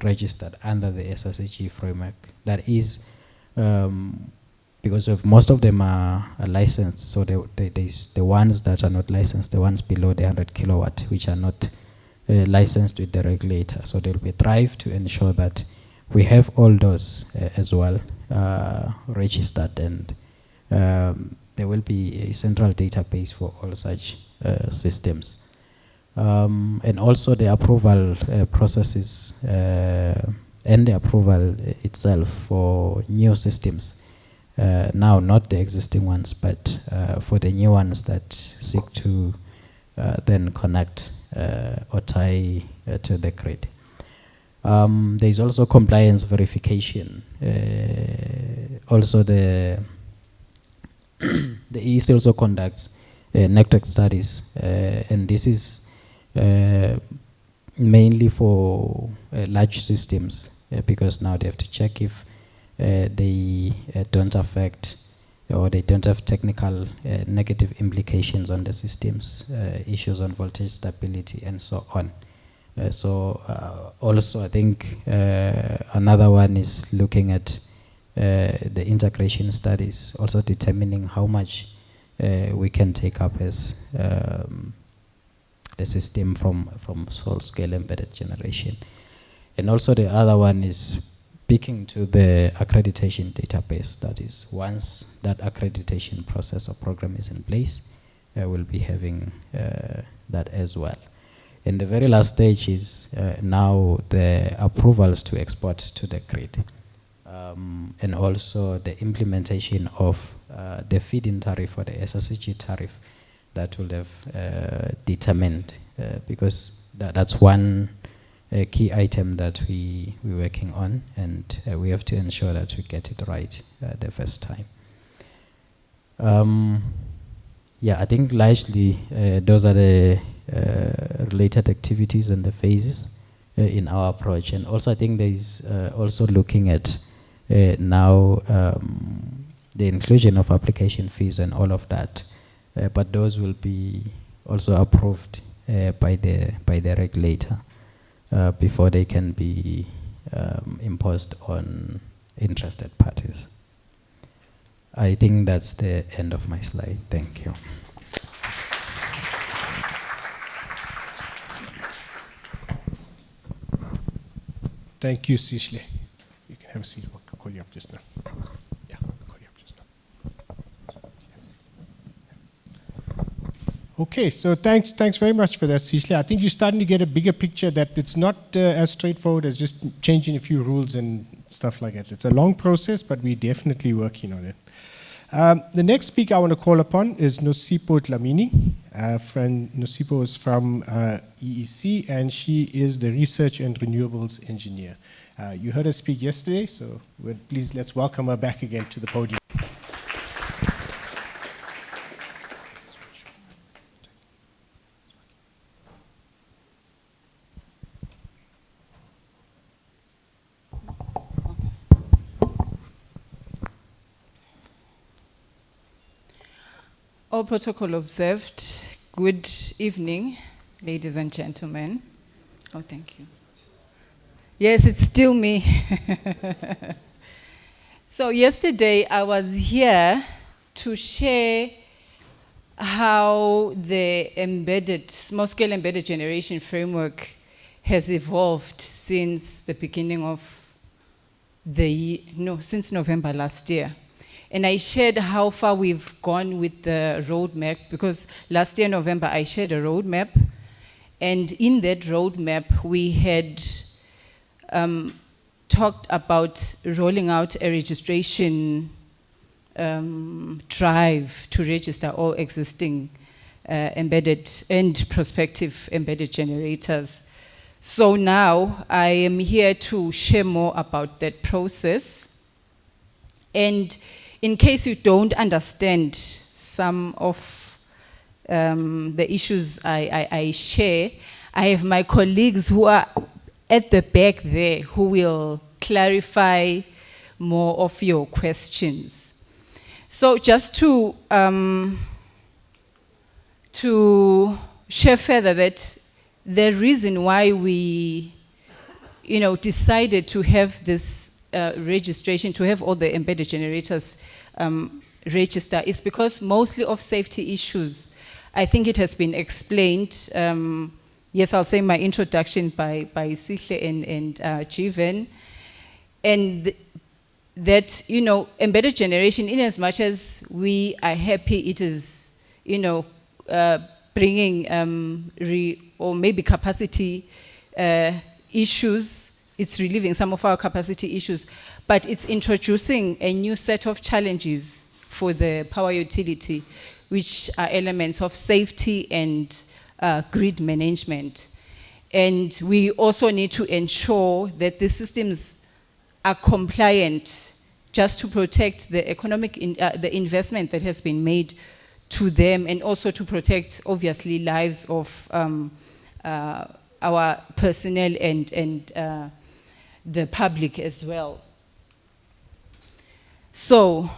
registered under the SSEG framework. That is because of most of them are licensed, so there's the ones that are not licensed, the ones below the 100 kilowatt, which are not licensed with the regulator. So there will be a drive to ensure that we have all those as well registered, and there will be a central database for all such systems. And also the approval processes and the approval itself for new systems. Now, not the existing ones, but for the new ones that seek to then connect or tie to the grid. There is also compliance verification. Also, the EEC also conducts network studies, and this is mainly for large systems, because now they have to check if they don't affect or they don't have technical negative implications on the systems, issues on voltage stability and so on. Also I think another one is looking at the integration studies, also determining how much we can take up as the system from small scale embedded generation. And also the other one is speaking to the accreditation database. That is, once that accreditation process or program is in place, we'll be having that as well. And the very last stage is now the approvals to export to the grid, and also the implementation of the feed-in tariff or the SSEG tariff that will have determined, because that's one key item that we're working on, and we have to ensure that we get it right the first time. Yeah, I think largely those are the related activities and the phases in our approach. And also I think there is also looking at now the inclusion of application fees and all of that, but those will be also approved by the regulator before they can be imposed on interested parties. I think that's the end of my slide. Thank you. Thank you, Sishle. You can have a seat. I'll call you up just now. Yeah, I'll call you up just now. Okay, so thanks very much for that, Sihle. I think you're starting to get a bigger picture that it's not as straightforward as just changing a few rules and stuff like that. It's a long process, but we're definitely working on it. The next speaker I want to call upon is Nosipho Dlamini. Nosipho is from EEC, and she is the Research and Renewables Engineer. You heard her speak yesterday, so please let's welcome her back again to the podium. All protocol observed. Good evening, ladies and gentlemen. Oh, thank you. Yes, it's still me. So yesterday I was here to share how the small-scale embedded generation framework has evolved since the beginning of since November last year. And I shared how far we've gone with the roadmap, because last year, November, I shared a roadmap. And in that roadmap, we had talked about rolling out a registration drive to register all existing embedded and prospective embedded generators. So now I am here to share more about that process. And in case you don't understand some of the issues I share, I have my colleagues who are at the back there who will clarify more of your questions. So just to share further that the reason why we decided to have this registration, to have all the embedded generators register, is because mostly of safety issues. I think it has been explained. Yes, I'll say my introduction by Sihle and Jiven. And that, embedded generation, in as much as we are happy it is, bringing or maybe capacity issues, it's relieving some of our capacity issues, but it's introducing a new set of challenges for the power utility, which are elements of safety and grid management. And we also need to ensure that the systems are compliant just to protect the economic, the investment that has been made to them, and also to protect, obviously, lives of our personnel and the public as well. So,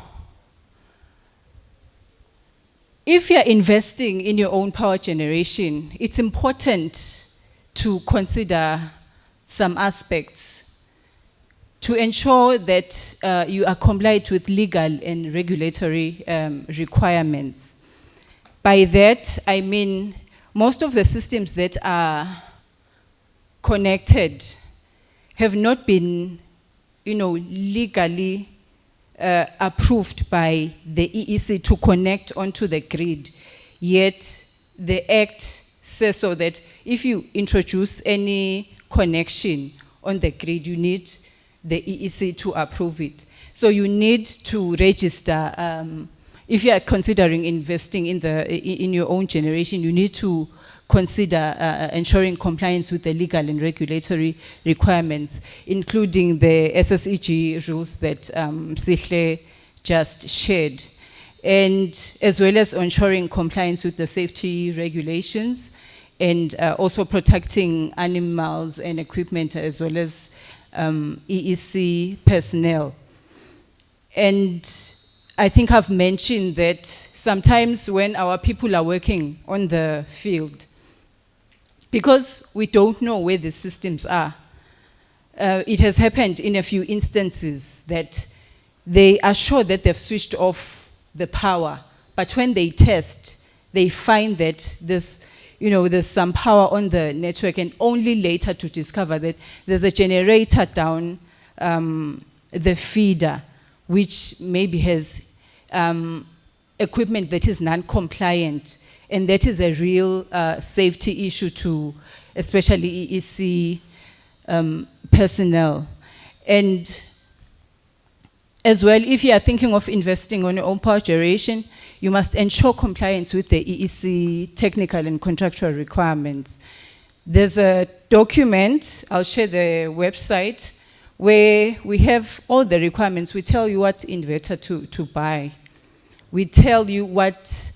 if you're investing in your own power generation, it's important to consider some aspects to ensure that you are compliant with legal and regulatory requirements. By that, I mean most of the systems that are connected have not been, legally approved by the EEC to connect onto the grid. Yet the Act says so that if you introduce any connection on the grid, you need the EEC to approve it. So you need to register. If you are considering investing in your own generation, you need to consider ensuring compliance with the legal and regulatory requirements, including the SSEG rules that Sihle just shared, and as well as ensuring compliance with the safety regulations, and also protecting animals and equipment, as well as EEC personnel. And I think I've mentioned that sometimes when our people are working on the field, because we don't know where the systems are, it has happened in a few instances that they are sure that they've switched off the power, but when they test, they find that there's some power on the network, and only later to discover that there's a generator down the feeder, which maybe has equipment that is non-compliant, And that is a real safety issue to especially EEC personnel. And as well, if you are thinking of investing on your own power generation, you must ensure compliance with the EEC technical and contractual requirements. There's a document, I'll share the website, where we have all the requirements. We tell you what inverter to buy. We tell you what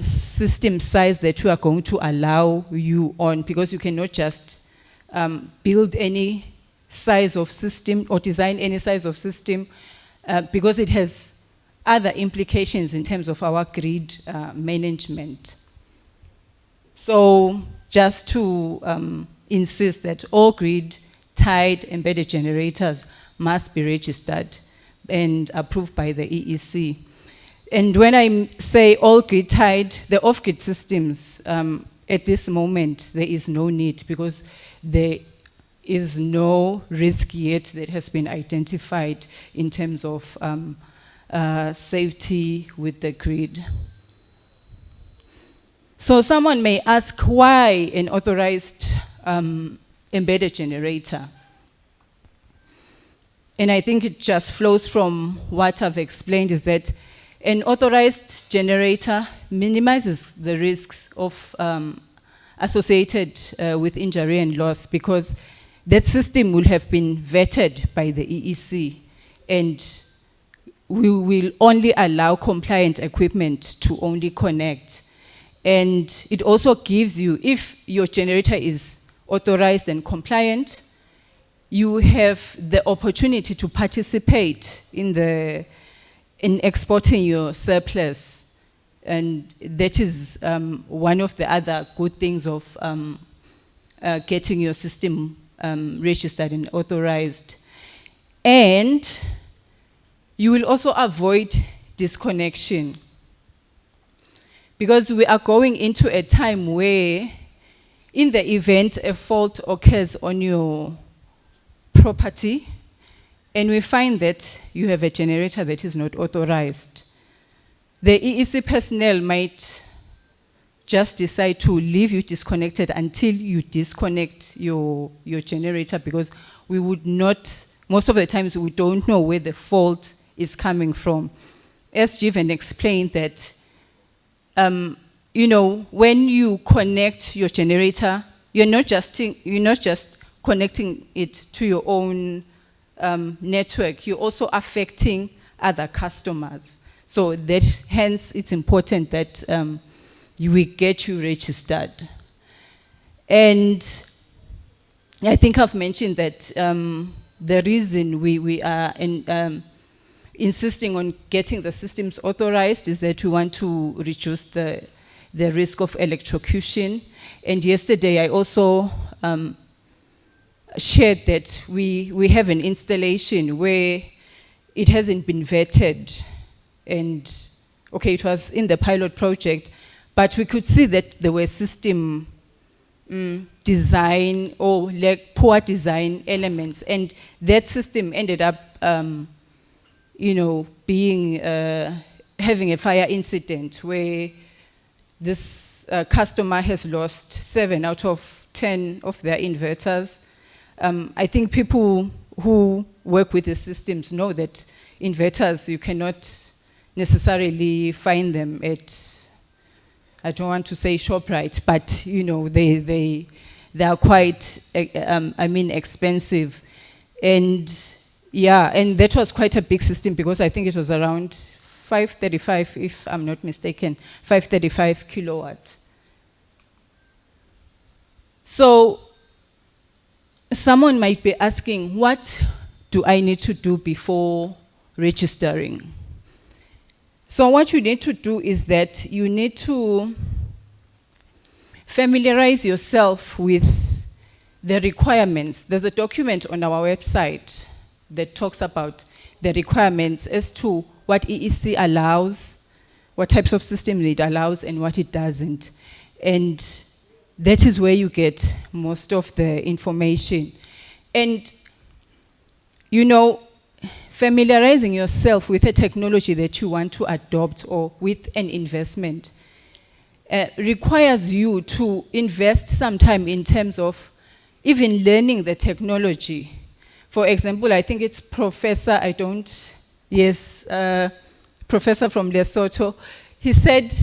system size that we are going to allow you on, because you cannot just build any size of system or design any size of system because it has other implications in terms of our grid management. So just to insist that all grid-tied embedded generators must be registered and approved by the EEC. And when I say all grid-tied, the off-grid systems, at this moment, there is no need because there is no risk yet that has been identified in terms of safety with the grid. So someone may ask why an authorized embedded generator? And I think it just flows from what I've explained, is that an authorized generator minimizes the risks of associated with injury and loss, because that system will have been vetted by the EEC, and we will only allow compliant equipment to only connect. And it also gives you, if your generator is authorized and compliant, you have the opportunity to participate in exporting your surplus. And that is one of the other good things of getting your system registered and authorized. And you will also avoid disconnection, because we are going into a time where, in the event a fault occurs on your property, and we find that you have a generator that is not authorized, the EEC personnel might just decide to leave you disconnected until you disconnect your generator, because we would not, most of the times we don't know where the fault is coming from. As Jivan explained that, you know, when you connect your generator, you're not just connecting it to your own network, you're also affecting other customers. So that, hence, it's important that we get you registered. And I think I've mentioned that the reason we are insisting on getting the systems authorized is that we want to reduce the risk of electrocution. And yesterday I also shared that we have an installation where it hasn't been vetted. And okay, it was in the pilot project, but we could see that there were system design or like poor design elements, and that system ended up, you know, being having a fire incident where this customer has lost 7 out of 10 of their inverters. I think people who work with the systems know that inverters, you cannot necessarily find them at, I don't want to say ShopRite, but you know, they are quite, I mean, expensive. And yeah, and that was quite a big system, because I think it was around 535, if I'm not mistaken, 535 kilowatt. So someone might be asking, what do I need to do before registering? So what you need to do is that you need to familiarize yourself with the requirements. There's a document on our website that talks about the requirements as to what EEC allows, what types of systems it allows, and what it doesn't. And that is where you get most of the information. And, you know, familiarizing yourself with a technology that you want to adopt or with an investment requires you to invest some time in terms of even learning the technology. For example, I think it's Professor, Professor from Lesotho, he said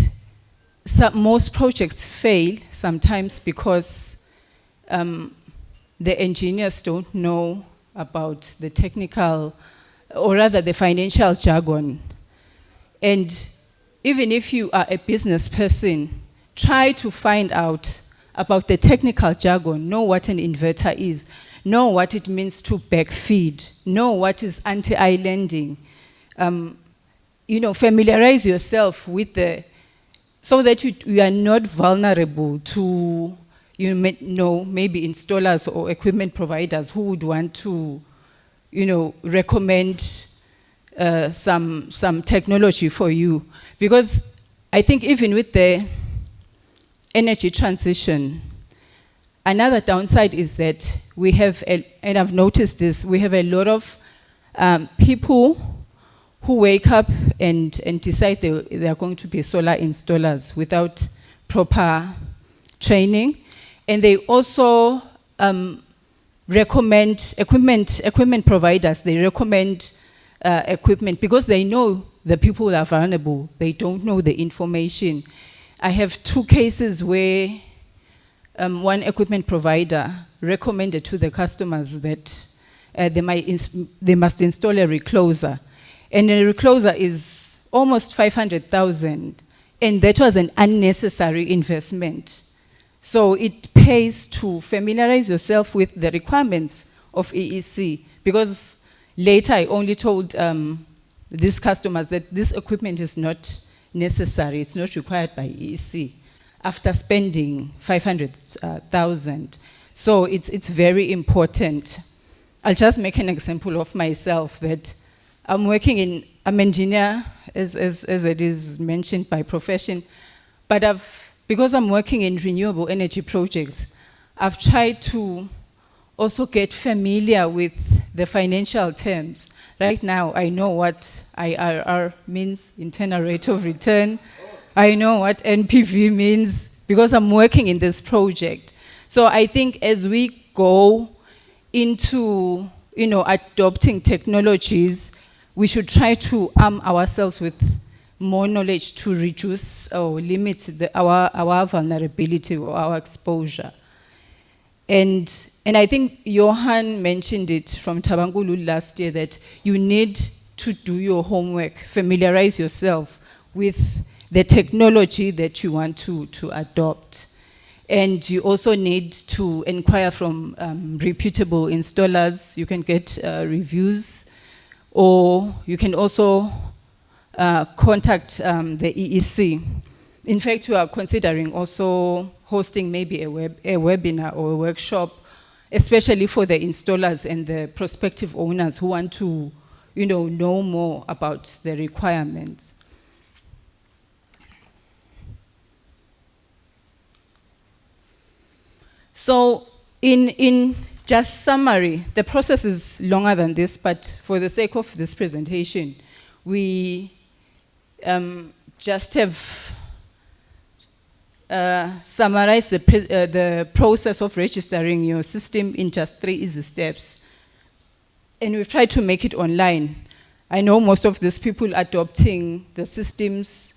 most projects fail sometimes because the engineers don't know about the technical, or rather the financial jargon. And even if you are a business person, try to find out about the technical jargon, know what an inverter is, know what it means to backfeed, know what is anti-islanding. Familiarize yourself with so that you are not vulnerable to, maybe installers or equipment providers who would want to, recommend some technology for you. Because I think even with the energy transition, another downside is that we have, and I've noticed this, we have a lot of people who wake up and decide they are going to be solar installers without proper training. And they also recommend equipment providers, they recommend equipment because they know the people are vulnerable, they don't know the information. I have 2 cases where one equipment provider recommended to the customers that they must install a recloser. And a recloser is almost 500,000, and that was an unnecessary investment. So it pays to familiarize yourself with the requirements of EEC, because later I only told these customers that this equipment is not necessary, it's not required by EEC, after spending 500,000. So it's very important. I'll just make an example of myself that I'm an engineer, as it is mentioned by profession, but because I'm working in renewable energy projects, I've tried to also get familiar with the financial terms. Right now, I know what IRR means, internal rate of return. I know what NPV means, because I'm working in this project. So I think as we go into, adopting technologies, we should try to arm ourselves with more knowledge to reduce or limit our vulnerability or our exposure. And I think Johan mentioned it from Tabangulu last year that you need to do your homework, familiarize yourself with the technology that you want to adopt. And you also need to inquire from reputable installers. You can get reviews, or you can also contact the EEC. In fact, we are considering also hosting maybe a webinar or a workshop, especially for the installers and the prospective owners who want to know more about the requirements. So in just summary, the process is longer than this, but for the sake of this presentation, we just have summarized the process of registering your system in just 3 easy steps. And we've tried to make it online. I know most of these people adopting the systems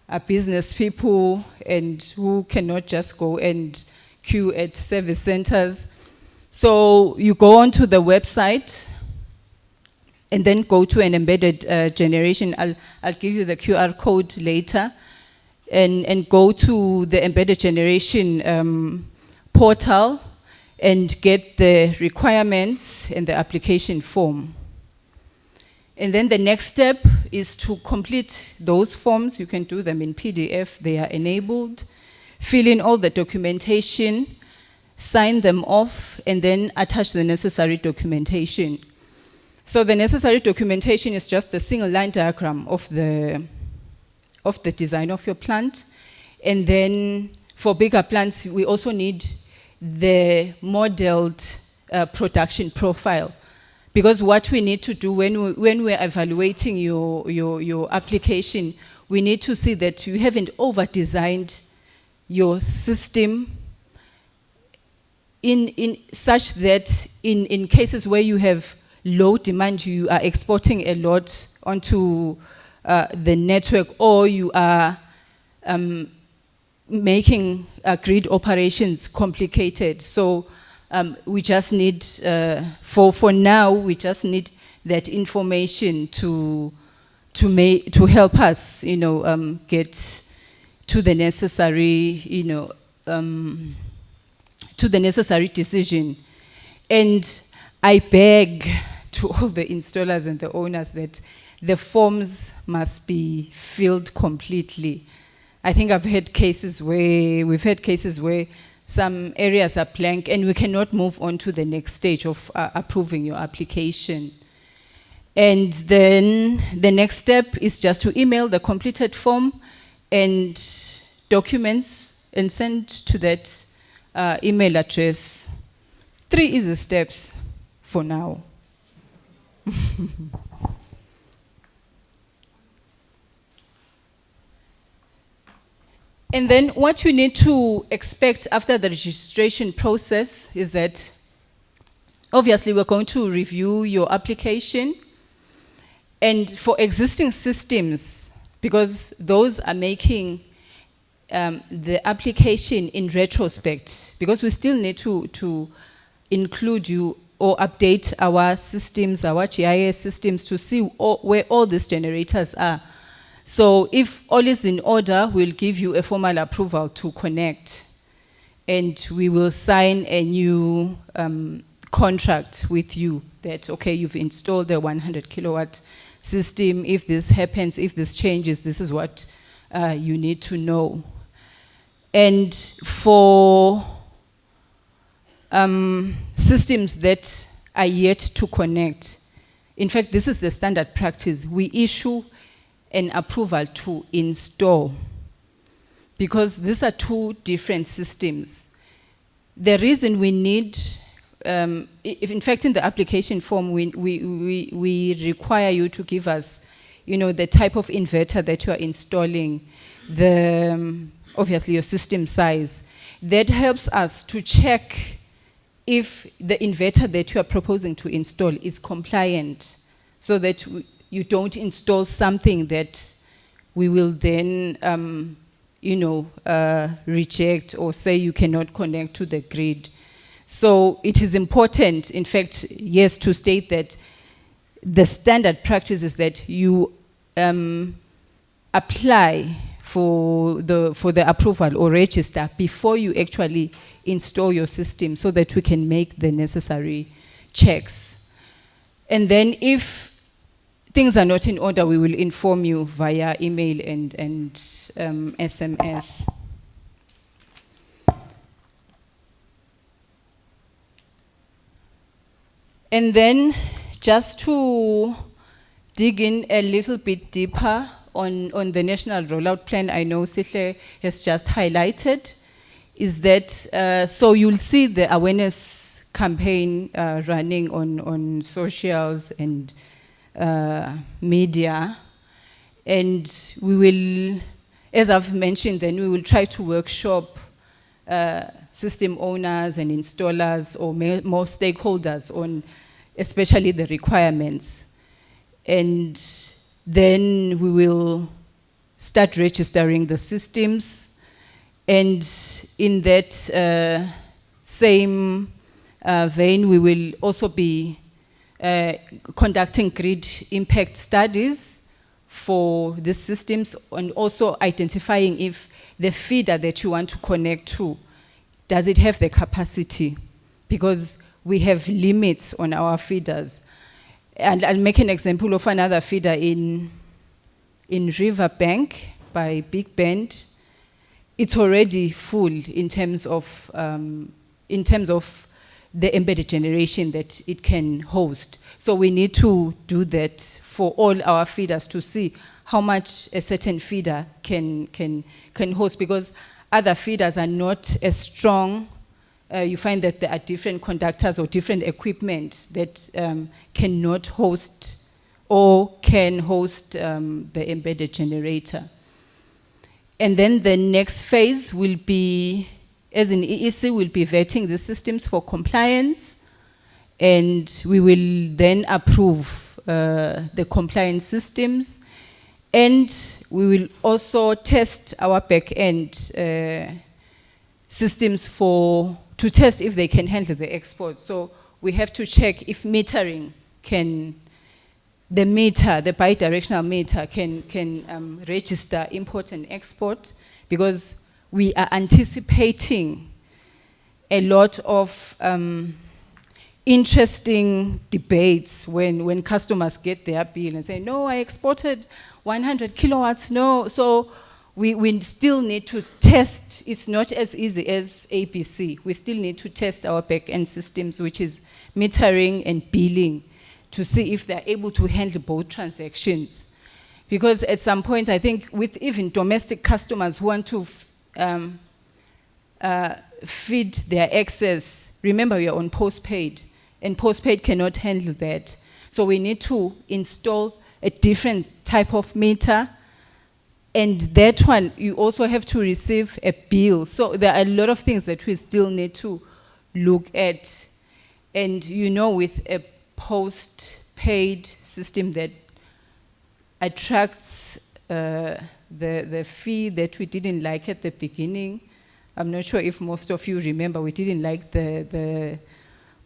are business people and who cannot just go and queue at service centers. So you go onto the website and then go to an embedded generation. I'll give you the QR code later. And go to the embedded generation portal and get the requirements and the application form. And then the next step is to complete those forms. You can do them in PDF, they are enabled. Fill in all the documentation, sign them off, and then attach the necessary documentation. So the necessary documentation is just the single line diagram of the design of your plant. And then for bigger plants, we also need the modeled production profile. Because what we need to do when we're evaluating your application, we need to see that you haven't over-designed your system in such that in cases where you have low demand, you are exporting a lot onto the network, or you are making grid operations complicated. So we just need, for now, we just need that information to help us, get to the necessary, to the necessary decision. And I beg to all the installers and the owners that the forms must be filled completely. I think we've had cases where some areas are blank and we cannot move on to the next stage of approving your application. And then the next step is just to email the completed form and documents and send to that email address. 3 easy steps for now. And then what you need to expect after the registration process is that obviously we're going to review your application, and for existing systems, because those are making the application in retrospect, because we still need to include you or update our systems, our GIS systems, to see where all these generators are. So if all is in order, we'll give you a formal approval to connect, and we will sign a new contract with you that, okay, you've installed the 100 kilowatt system. If this happens, if this changes, this is what you need to know. And for systems that are yet to connect, in fact, this is the standard practice. We issue an approval to install, because these are 2 different systems. The reason we need, in fact, in the application form, we require you to give us, the type of inverter that you are installing, obviously your system size. That helps us to check if the inverter that you are proposing to install is compliant, so that you don't install something that we will then, reject or say you cannot connect to the grid. So it is important, in fact, yes, to state that the standard practice is that you apply for the approval or register before you actually install your system, so that we can make the necessary checks. And then if things are not in order, we will inform you via email and SMS. And then just to dig in a little bit deeper on the national rollout plan, I know Sihle has just highlighted, is that, so you'll see the awareness campaign running on socials and media, and we will, as I've mentioned, then we will try to workshop system owners and installers or more stakeholders on especially the requirements. And then we will start registering the systems, and in that same vein, we will also be conducting grid impact studies for these systems, and also identifying if the feeder that you want to connect to, does it have the capacity? Because we have limits on our feeders. And I'll make an example of another feeder in Riverbank by Big Bend. It's already full in terms of the embedded generation that it can host. So we need to do that for all our feeders to see how much a certain feeder can host, because other feeders are not as strong. You find that there are different conductors or different equipment that cannot host or can host the embedded generator. And then the next phase will be, as in EEC, we'll be vetting the systems for compliance, and we will then approve the compliance systems, and we will also test our back-end systems to test if they can handle the export. So we have to check if metering the bidirectional meter can register import and export, because we are anticipating a lot of interesting debates when customers get their bill and say, no, I exported 100 kilowatts, no. So we still need to test. It's not as easy as ABC. We still need to test our back-end systems, which is metering and billing, to see if they're able to handle both transactions. Because at some point, I think with even domestic customers who want to feed their excess, remember we are on postpaid, and postpaid cannot handle that. So we need to install a different type of meter, and that one, you also have to receive a bill. So there are a lot of things that we still need to look at. And you know, with a post-paid system that attracts the fee that we didn't like at the beginning. I'm not sure if most of you remember, we didn't like the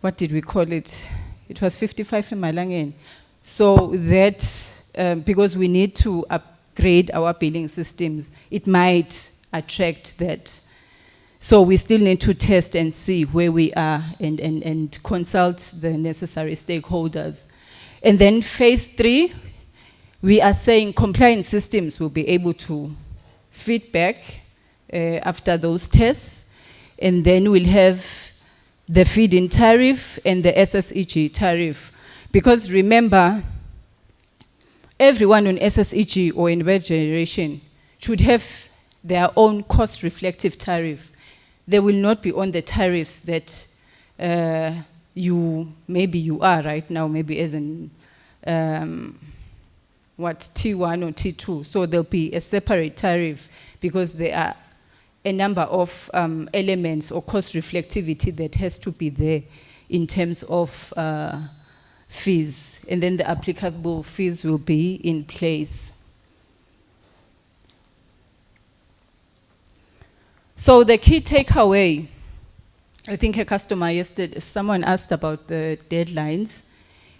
what did we call it? It was 55 emalangeni. So that, because we need to upgrade our billing systems, it might attract that. So we still need to test and see where we are and consult the necessary stakeholders. And then phase 3, we are saying compliance systems will be able to feedback after those tests. And then we'll have the feed-in tariff and the SSEG tariff. Because remember, everyone on SSEG or in red generation should have their own cost-reflective tariff. They will not be on the tariffs that maybe you are right now, maybe as in T1 or T2. So there'll be a separate tariff because there are a number of elements or cost reflectivity that has to be there in terms of fees. And then the applicable fees will be in place. So the key takeaway, I think a customer yesterday, someone asked about the deadlines,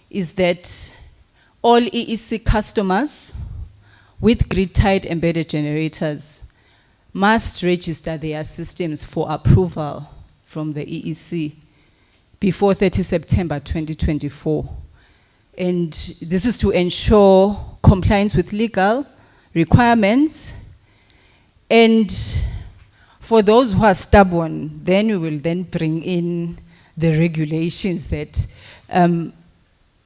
is that all EEC customers with grid-tied embedded generators must register their systems for approval from the EEC before 30 September 2024. And this is to ensure compliance with legal requirements. And for those who are stubborn, then we will then bring in the regulations that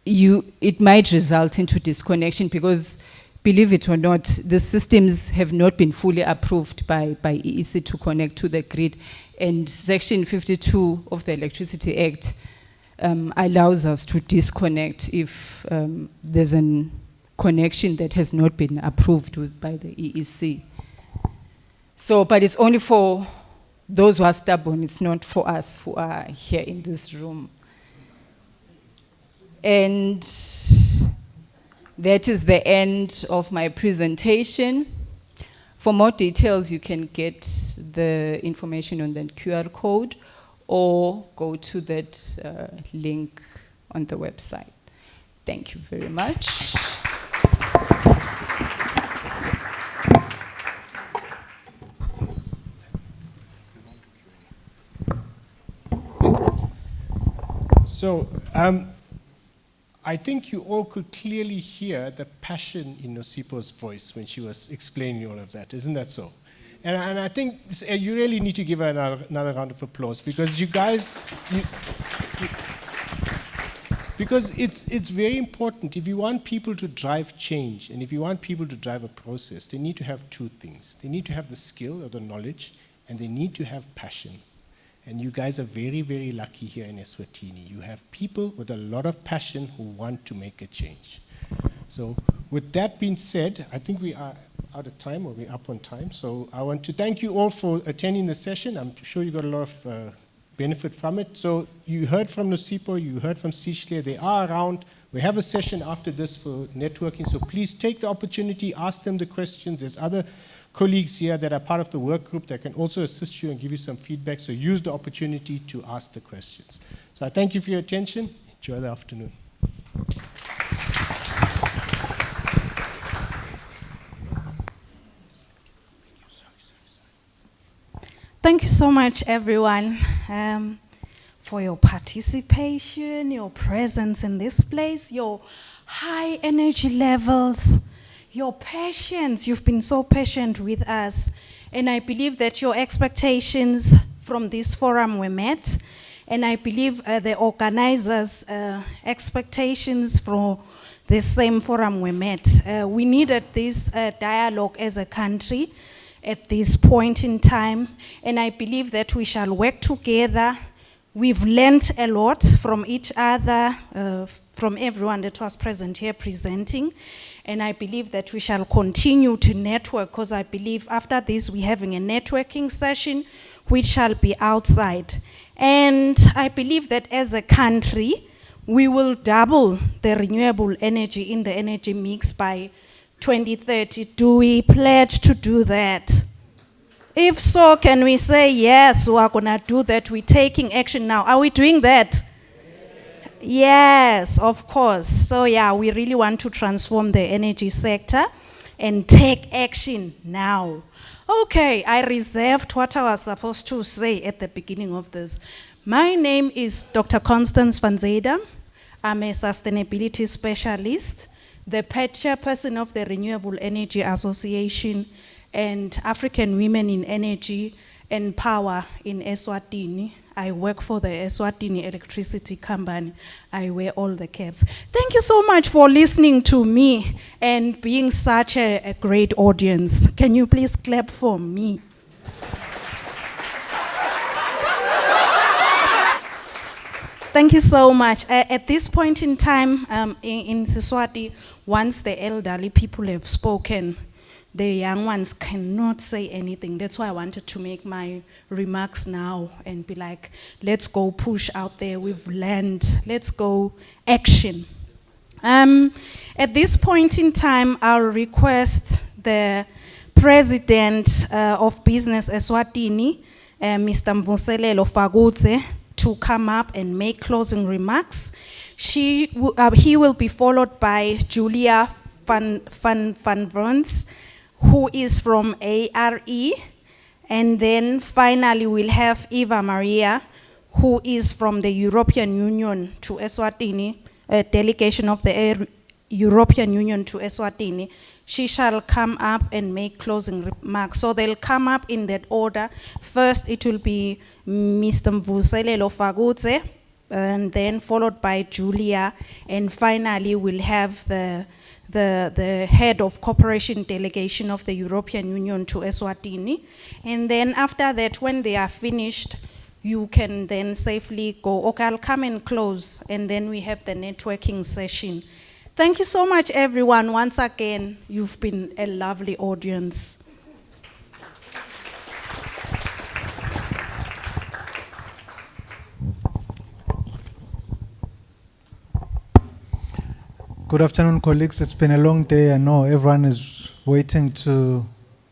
it might result into disconnection, because believe it or not, the systems have not been fully approved by EEC to connect to the grid. And Section 52 of the Electricity Act allows us to disconnect if there's a connection that has not been approved by the EEC. So, but it's only for those who are stubborn, it's not for us who are here in this room. And that is the end of my presentation. For more details, you can get the information on the QR code or go to that link on the website. Thank you very much. So, I think you all could clearly hear the passion in Nosipo's voice when she was explaining all of that. Isn't that so? And I think you really need to give her another round of applause, because you guys, because it's very important. If you want people to drive change, and if you want people to drive a process, they need to have two things. They need to have the skill or the knowledge, and they need to have passion. And you guys are very, very lucky here in Eswatini. You have people with a lot of passion who want to make a change. So with that being said, I think we are out of time, or we're up on time. So I want to thank you all for attending the session. I'm sure you got a lot of benefit from it. So you heard from Nosipo, you heard from Sichle, they are around. We have a session after this for networking, so please take the opportunity, ask them the questions. There's other colleagues here that are part of the work group that can also assist you and give you some feedback, so use the opportunity to ask the questions. So I thank you for your attention. Enjoy the afternoon. Thank you so much, everyone, for your participation, your presence in this place, your high energy levels, your patience. You've been so patient with us. And I believe that your expectations from this forum were met. And I believe the organizers' expectations for the same forum were met. We needed this dialogue as a country at this point in time, and I believe that we shall work together. We've learned a lot from each other, from everyone that was present here presenting, and I believe that we shall continue to network, because I believe after this we're having a networking session which shall be outside. And I believe that as a country, we will double the renewable energy in the energy mix by 2030. Do we pledge to do that? If so, can we say, yes, we are going to do that? We're taking action now. Are we doing that? Yes, of course. So yeah, we really want to transform the energy sector and take action now. Okay, I reserved what I was supposed to say at the beginning of this. My name is Dr. Constance van Zeyde. I'm a sustainability specialist, the chairperson of the Renewable Energy Association and African Women in Energy and Power in Eswatini. I work for the Eswatini Electricity Company. I wear all the caps. Thank you so much for listening to me and being such a great audience. Can you please clap for me? Thank you so much. At this point in time, in Siswati, once the elderly people have spoken, the young ones cannot say anything. That's why I wanted to make my remarks now and be like, let's go push out there. We've learned. Let's go action. At this point in time, I'll request the president of Business Eswatini, Mr. Mvuselelo Fagutse, to come up and make closing remarks. He will be followed by Julia van Bruns, who is from ARE, and then finally we'll have Eva Maria, who is from the European Union to Eswatini, a delegation of the European Union to Eswatini. She shall come up and make closing remarks. So they'll come up in that order. First, it will be Mr. Mvuselelo Fagutse, and then followed by Julia, and finally we'll have the head of cooperation delegation of the European Union to Eswatini. And then after that, when they are finished, you can then safely go, okay, I'll come and close, and then we have the networking session. Thank you so much, everyone. Once again, you've been a lovely audience. Good afternoon, colleagues. It's been a long day. I know everyone is waiting to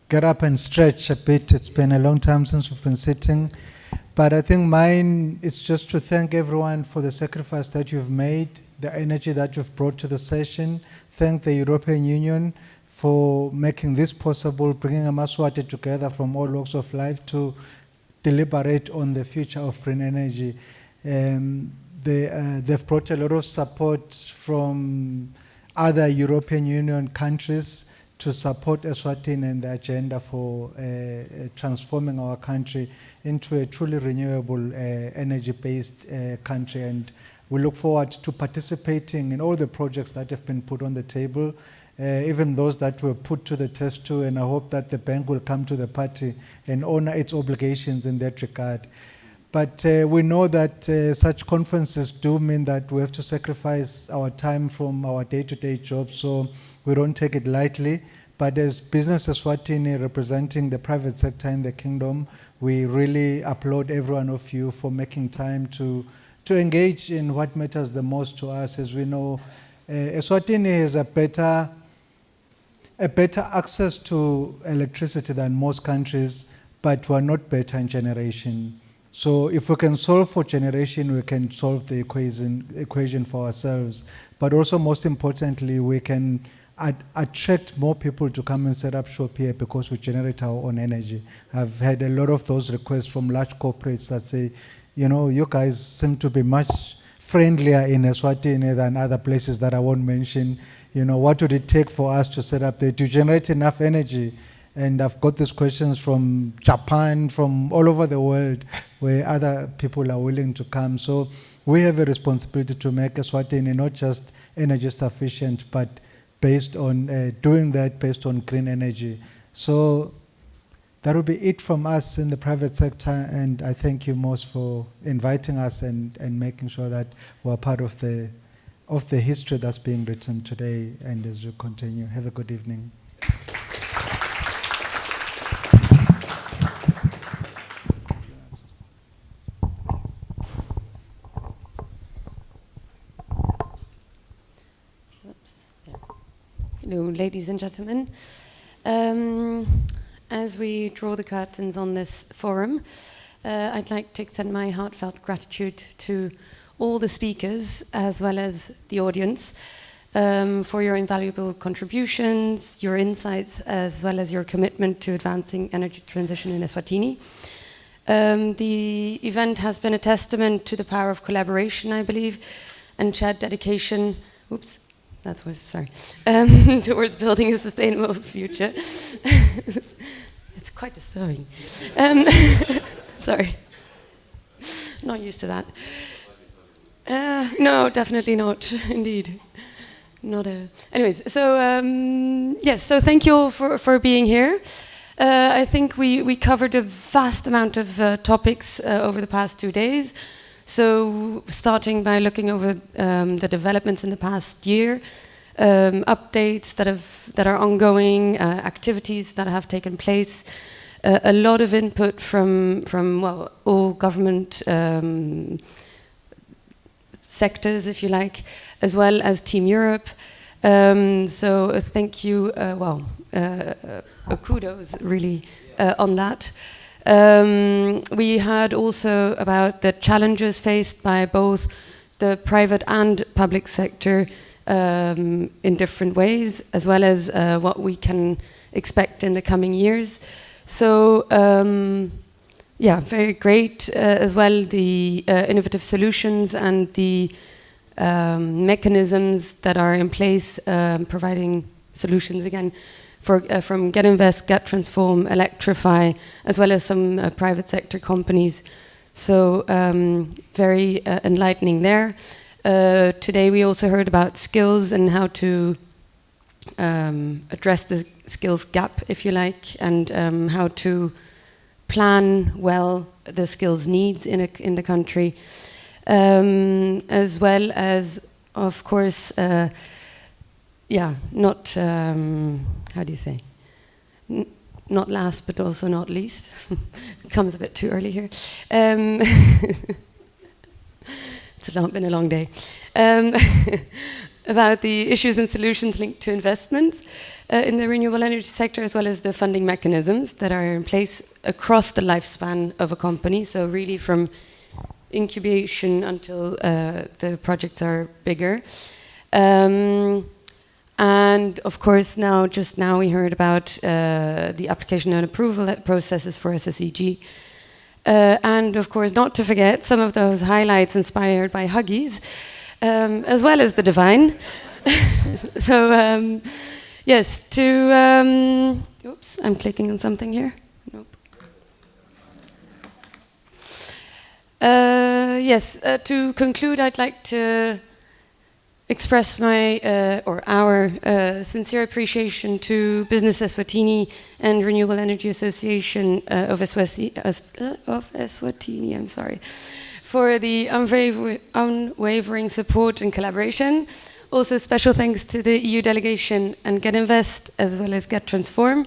get up and stretch a bit. It's been a long time since we've been sitting. But I think mine is just to thank everyone for the sacrifice that you've made, the energy that you've brought to the session. Thank the European Union for making this possible, bringing Amaswati together from all walks of life to deliberate on the future of green energy. They've brought a lot of support from other European Union countries to support Eswatini and the agenda for transforming our country into a truly renewable energy-based country. And we look forward to participating in all the projects that have been put on the table, even those that were put to the test too, and I hope that the bank will come to the party and honor its obligations in that regard. But we know that such conferences do mean that we have to sacrifice our time from our day-to-day jobs, so we don't take it lightly. But as Business Eswatini representing the private sector in the kingdom, we really applaud every one of you for making time to engage in what matters the most to us. As we know, Eswatini has a better access to electricity than most countries, but we're not better in generation. So if we can solve for generation, we can solve the equation for ourselves. But also, most importantly, we can attract more people to come and set up shop here because we generate our own energy. I've had a lot of those requests from large corporates that say, you know, you guys seem to be much friendlier in Eswatini than other places that I won't mention. You know, what would it take for us to set up there to generate enough energy? And I've got these questions from Japan, from all over the world, where other people are willing to come. So we have a responsibility to make Eswatini not just energy sufficient, but based on doing that based on green energy. So that will be it from us in the private sector, and I thank you most for inviting us and making sure that we're part of the history that's being written today. And as we continue, have a good evening. Hello, ladies and gentlemen. As we draw the curtains on this forum, I'd like to extend my heartfelt gratitude to all the speakers as well as the audience for your invaluable contributions, your insights, as well as your commitment to advancing energy transition in Eswatini. The event has been a testament to the power of collaboration, I believe, and shared dedication. Oops. That was, sorry, towards building a sustainable future. It's quite disturbing. Sorry, not used to that. No, definitely not, indeed. Not a, anyways, so yes, so thank you all for being here. I think we covered a vast amount of topics over the past 2 days. So starting by looking over the developments in the past year, updates that are ongoing, activities that have taken place, a lot of input from well, all government sectors, if you like, as well as Team Europe. So thank you, kudos really on that. We heard also about the challenges faced by both the private and public sector in different ways, as well as what we can expect in the coming years. So, yeah, very great as well, the innovative solutions and the mechanisms that are in place, providing solutions again from Get Invest, Get Transform, Electrify, as well as some private sector companies. So very enlightening there. Today we also heard about skills and how to address the skills gap, if you like, and how to plan well the skills needs in the country, as well as, of course, yeah, not, how do you say? Not last, but also not least. Comes a bit too early here. It's been a long day. About the issues and solutions linked to investments in the renewable energy sector, as well as the funding mechanisms that are in place across the lifespan of a company. So really from incubation until the projects are bigger. And of course, just now we heard about the application and approval processes for SSEG. And of course, not to forget some of those highlights inspired by Huggies, as well as the divine. So yes, oops, I'm clicking on something here. Nope. Yes, to conclude, I'd like to express our sincere appreciation to Business Eswatini and Renewable Energy Association of Eswatini, for the unwavering support and collaboration Also, special thanks to the EU delegation and Get Invest, as well as Get Transform,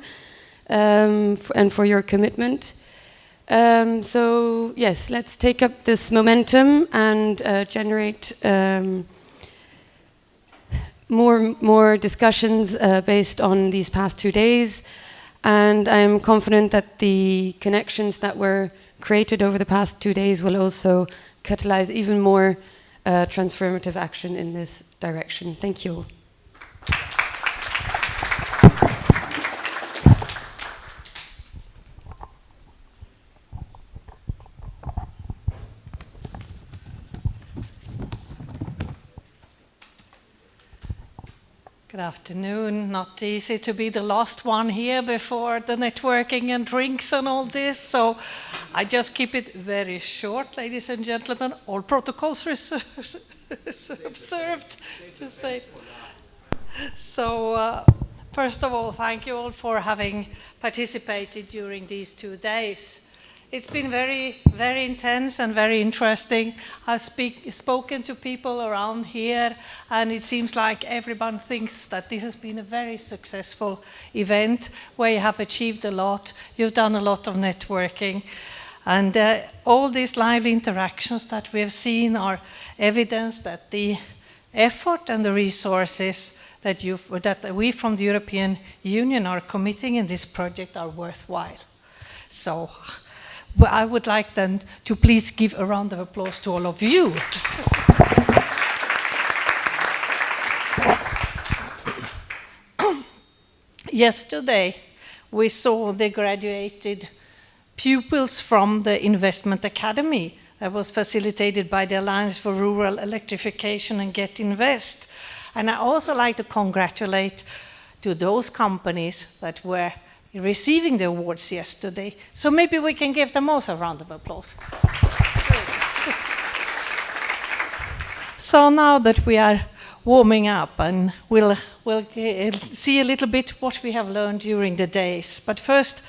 and for your commitment. So, yes, let's take up this momentum and generate more discussions based on these past 2 days. And I am confident that the connections that were created over the past 2 days will also catalyze even more transformative action in this direction. Thank you all. Good afternoon. Not easy to be the last one here before the networking and drinks and all this, so I just keep it very short, ladies and gentlemen. All protocols observed, to say. So, first of all, thank you all for having participated during these 2 days. It's been very, very intense and very interesting. I've spoken to people around here, and it seems like everyone thinks that this has been a very successful event where you have achieved a lot. You've done a lot of networking. And all these lively interactions that we have seen are evidence that the effort and the resources that we from the European Union are committing in this project are worthwhile. So, I would like then to please give a round of applause to all of you. Yesterday, we saw the graduated pupils from the Investment Academy that was facilitated by the Alliance for Rural Electrification and Get Invest. And I also like to congratulate to those companies that were receiving the awards yesterday. So maybe we can give them also a round of applause. So now that we are warming up, and we'll see a little bit what we have learned during the days. But first,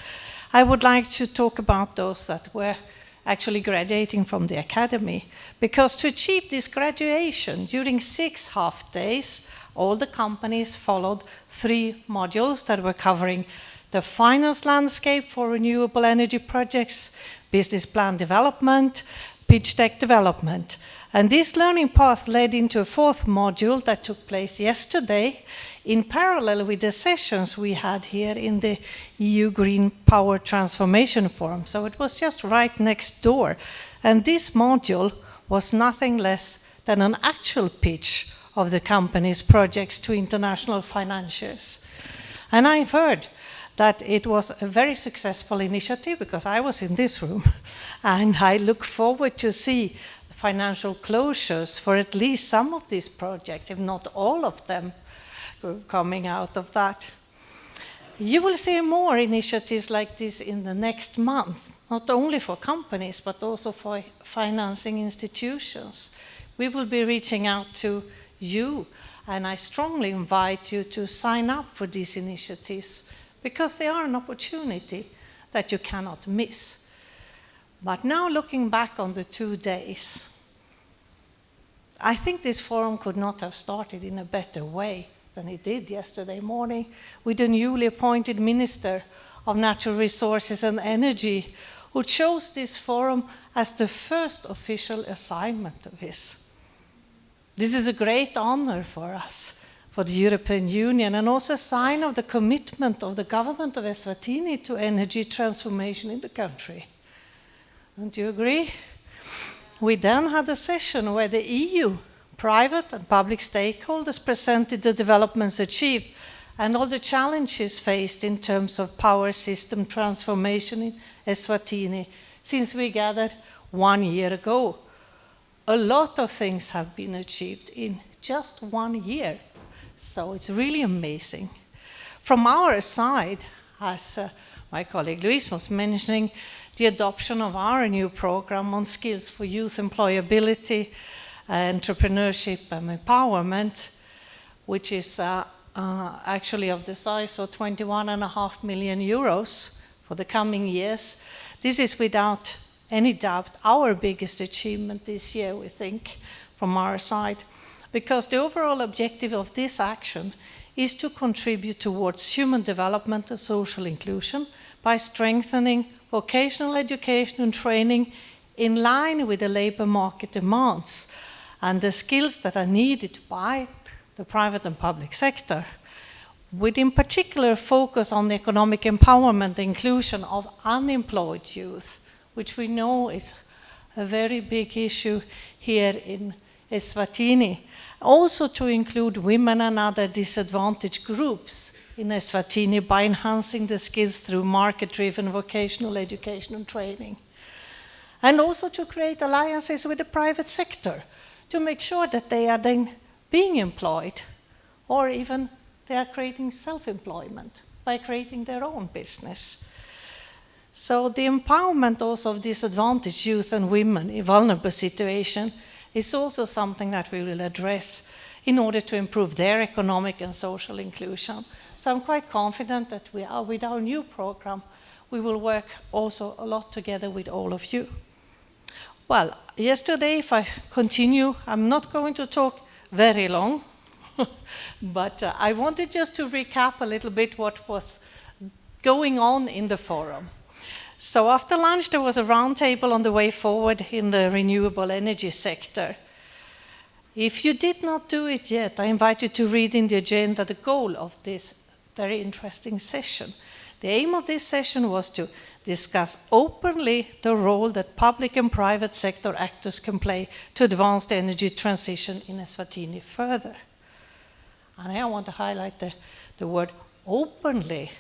I would like to talk about those that were actually graduating from the academy. Because to achieve this graduation during 6 half days, all the companies followed 3 modules that were covering the finance landscape for renewable energy projects, business plan development, pitch deck development. And this learning path led into a 4th module that took place yesterday in parallel with the sessions we had here in the EU Green Power Transformation Forum. So it was just right next door. And this module was nothing less than an actual pitch of the company's projects to international financiers. And I've heard that it was a very successful initiative because I was in this room, and I look forward to see the financial closures for at least some of these projects, if not all of them, coming out of that. You will see more initiatives like this in the next month, not only for companies, but also for financing institutions. We will be reaching out to you, and I strongly invite you to sign up for these initiatives, because they are an opportunity that you cannot miss. But now looking back on the 2 days, I think this forum could not have started in a better way than it did yesterday morning, with a newly appointed Minister of Natural Resources and Energy, who chose this forum as the first official assignment of his. This is a great honor for us, for the European Union, and also a sign of the commitment of the government of Eswatini to energy transformation in the country. Don't you agree? We then had a session where the EU, private and public stakeholders presented the developments achieved and all the challenges faced in terms of power system transformation in Eswatini since we gathered 1 year ago. A lot of things have been achieved in just 1 year. So it's really amazing. From our side, as my colleague Luis was mentioning, the adoption of our new program on skills for youth employability, entrepreneurship and empowerment, which is actually of the size of 21.5 million euros for the coming years. This is without any doubt our biggest achievement this year, we think, from our side. because the overall objective of this action is to contribute towards human development and social inclusion by strengthening vocational education and training in line with the labor market demands and the skills that are needed by the private and public sector, with in particular focus on the economic empowerment and inclusion of unemployed youth, which we know is a very big issue here in Eswatini. Also to include women and other disadvantaged groups in Eswatini by enhancing the skills through market-driven vocational education and training. And also to create alliances with the private sector to make sure that they are then being employed, or even they are creating self-employment by creating their own business. So the empowerment also of disadvantaged youth and women in vulnerable situations is also something that we will address in order to improve their economic and social inclusion. So I'm quite confident that with our new program, we will work also a lot together with all of you. Well, yesterday, if I continue, I'm not going to talk very long, but I wanted just to recap a little bit what was going on in the forum. So after lunch, there was a roundtable on the way forward in the renewable energy sector. If you did not do it yet, I invite you to read in the agenda the goal of this very interesting session. The aim of this session was to discuss openly the role that public and private sector actors can play to advance the energy transition in Eswatini further. And I want to highlight the word openly,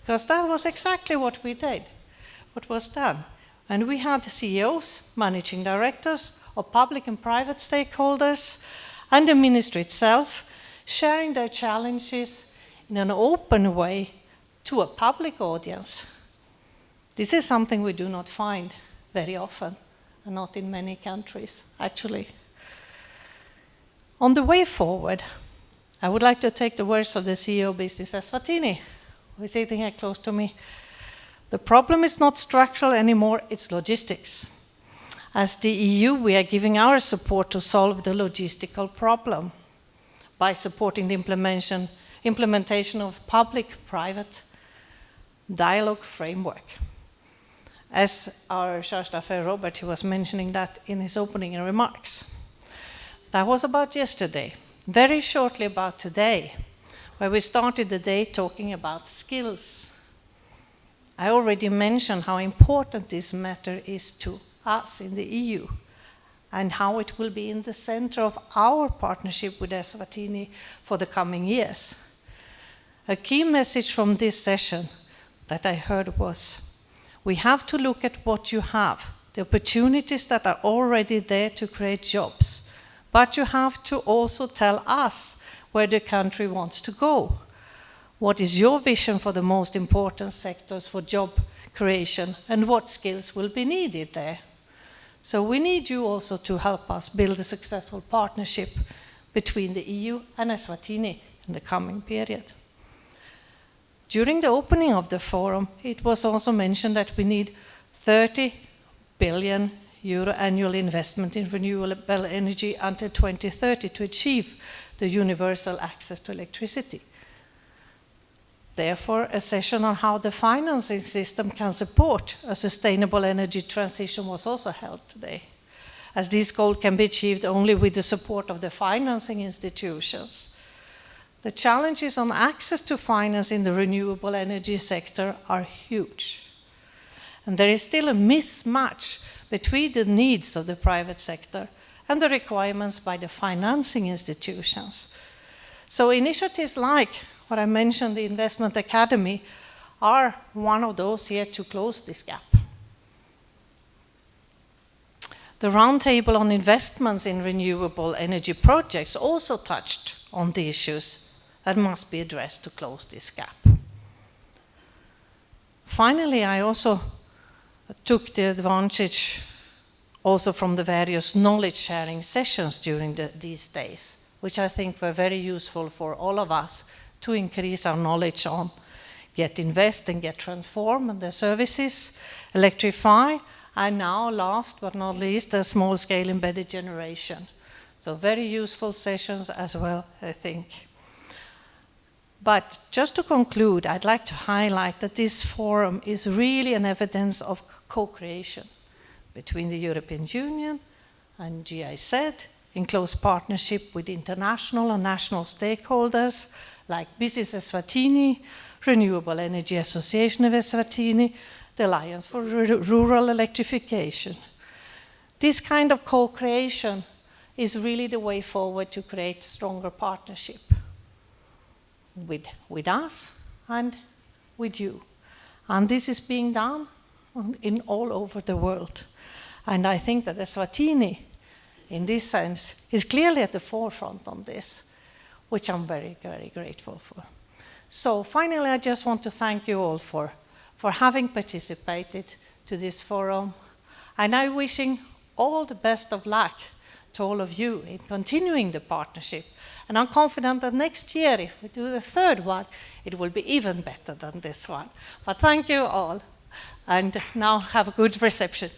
because that was exactly what we did, what was done. And we had CEOs, managing directors of public and private stakeholders, and the ministry itself sharing their challenges in an open way to a public audience. This is something we do not find very often, and not in many countries, actually. On the way forward, I would like to take the words of the CEO of Business Eswatini, who is sitting here close to me. The problem is not structural anymore, it's logistics. As the EU, we are giving our support to solve the logistical problem by supporting the implementation of public-private dialogue framework. As our Charge Robert, he was mentioning that in his opening remarks. That was about yesterday. Very shortly about today, where we started the day talking about skills. I already mentioned how important this matter is to us in the EU and how it will be in the center of our partnership with Eswatini for the coming years. A key message from this session that I heard was, we have to look at what you have, the opportunities that are already there to create jobs, but you have to also tell us where the country wants to go. What is your vision for the most important sectors for job creation, and what skills will be needed there? So we need you also to help us build a successful partnership between the EU and Eswatini in the coming period. During the opening of the forum, it was also mentioned that we need 30 billion euro annual investment in renewable energy until 2030 to achieve the universal access to electricity. Therefore, a session on how the financing system can support a sustainable energy transition was also held today, as this goal can be achieved only with the support of the financing institutions. The challenges on access to finance in the renewable energy sector are huge. And there is still a mismatch between the needs of the private sector and the requirements by the financing institutions. So initiatives like what I mentioned, the Investment Academy, are one of those here to close this gap. The roundtable on investments in renewable energy projects also touched on the issues that must be addressed to close this gap. Finally, I also took the advantage also from the various knowledge sharing sessions during these days, which I think were very useful for all of us to increase our knowledge on Get Invest and Get Transform and their services, Electrify, and now last but not least, the small-scale embedded generation. So very useful sessions as well, I think. But just to conclude, I'd like to highlight that this forum is really an evidence of co-creation between the European Union and GIZ in close partnership with international and national stakeholders like Business Eswatini, Renewable Energy Association of Eswatini, the Alliance for Rural Electrification. This kind of co-creation is really the way forward to create stronger partnership with us and with you. And this is being done in all over the world. And I think that Eswatini, in this sense, is clearly at the forefront on this, which I'm very, very grateful for. So finally, I just want to thank you all for having participated to this forum. And I'm wishing all the best of luck to all of you in continuing the partnership. And I'm confident that next year, if we do the third one, it will be even better than this one. But thank you all. And now have a good reception.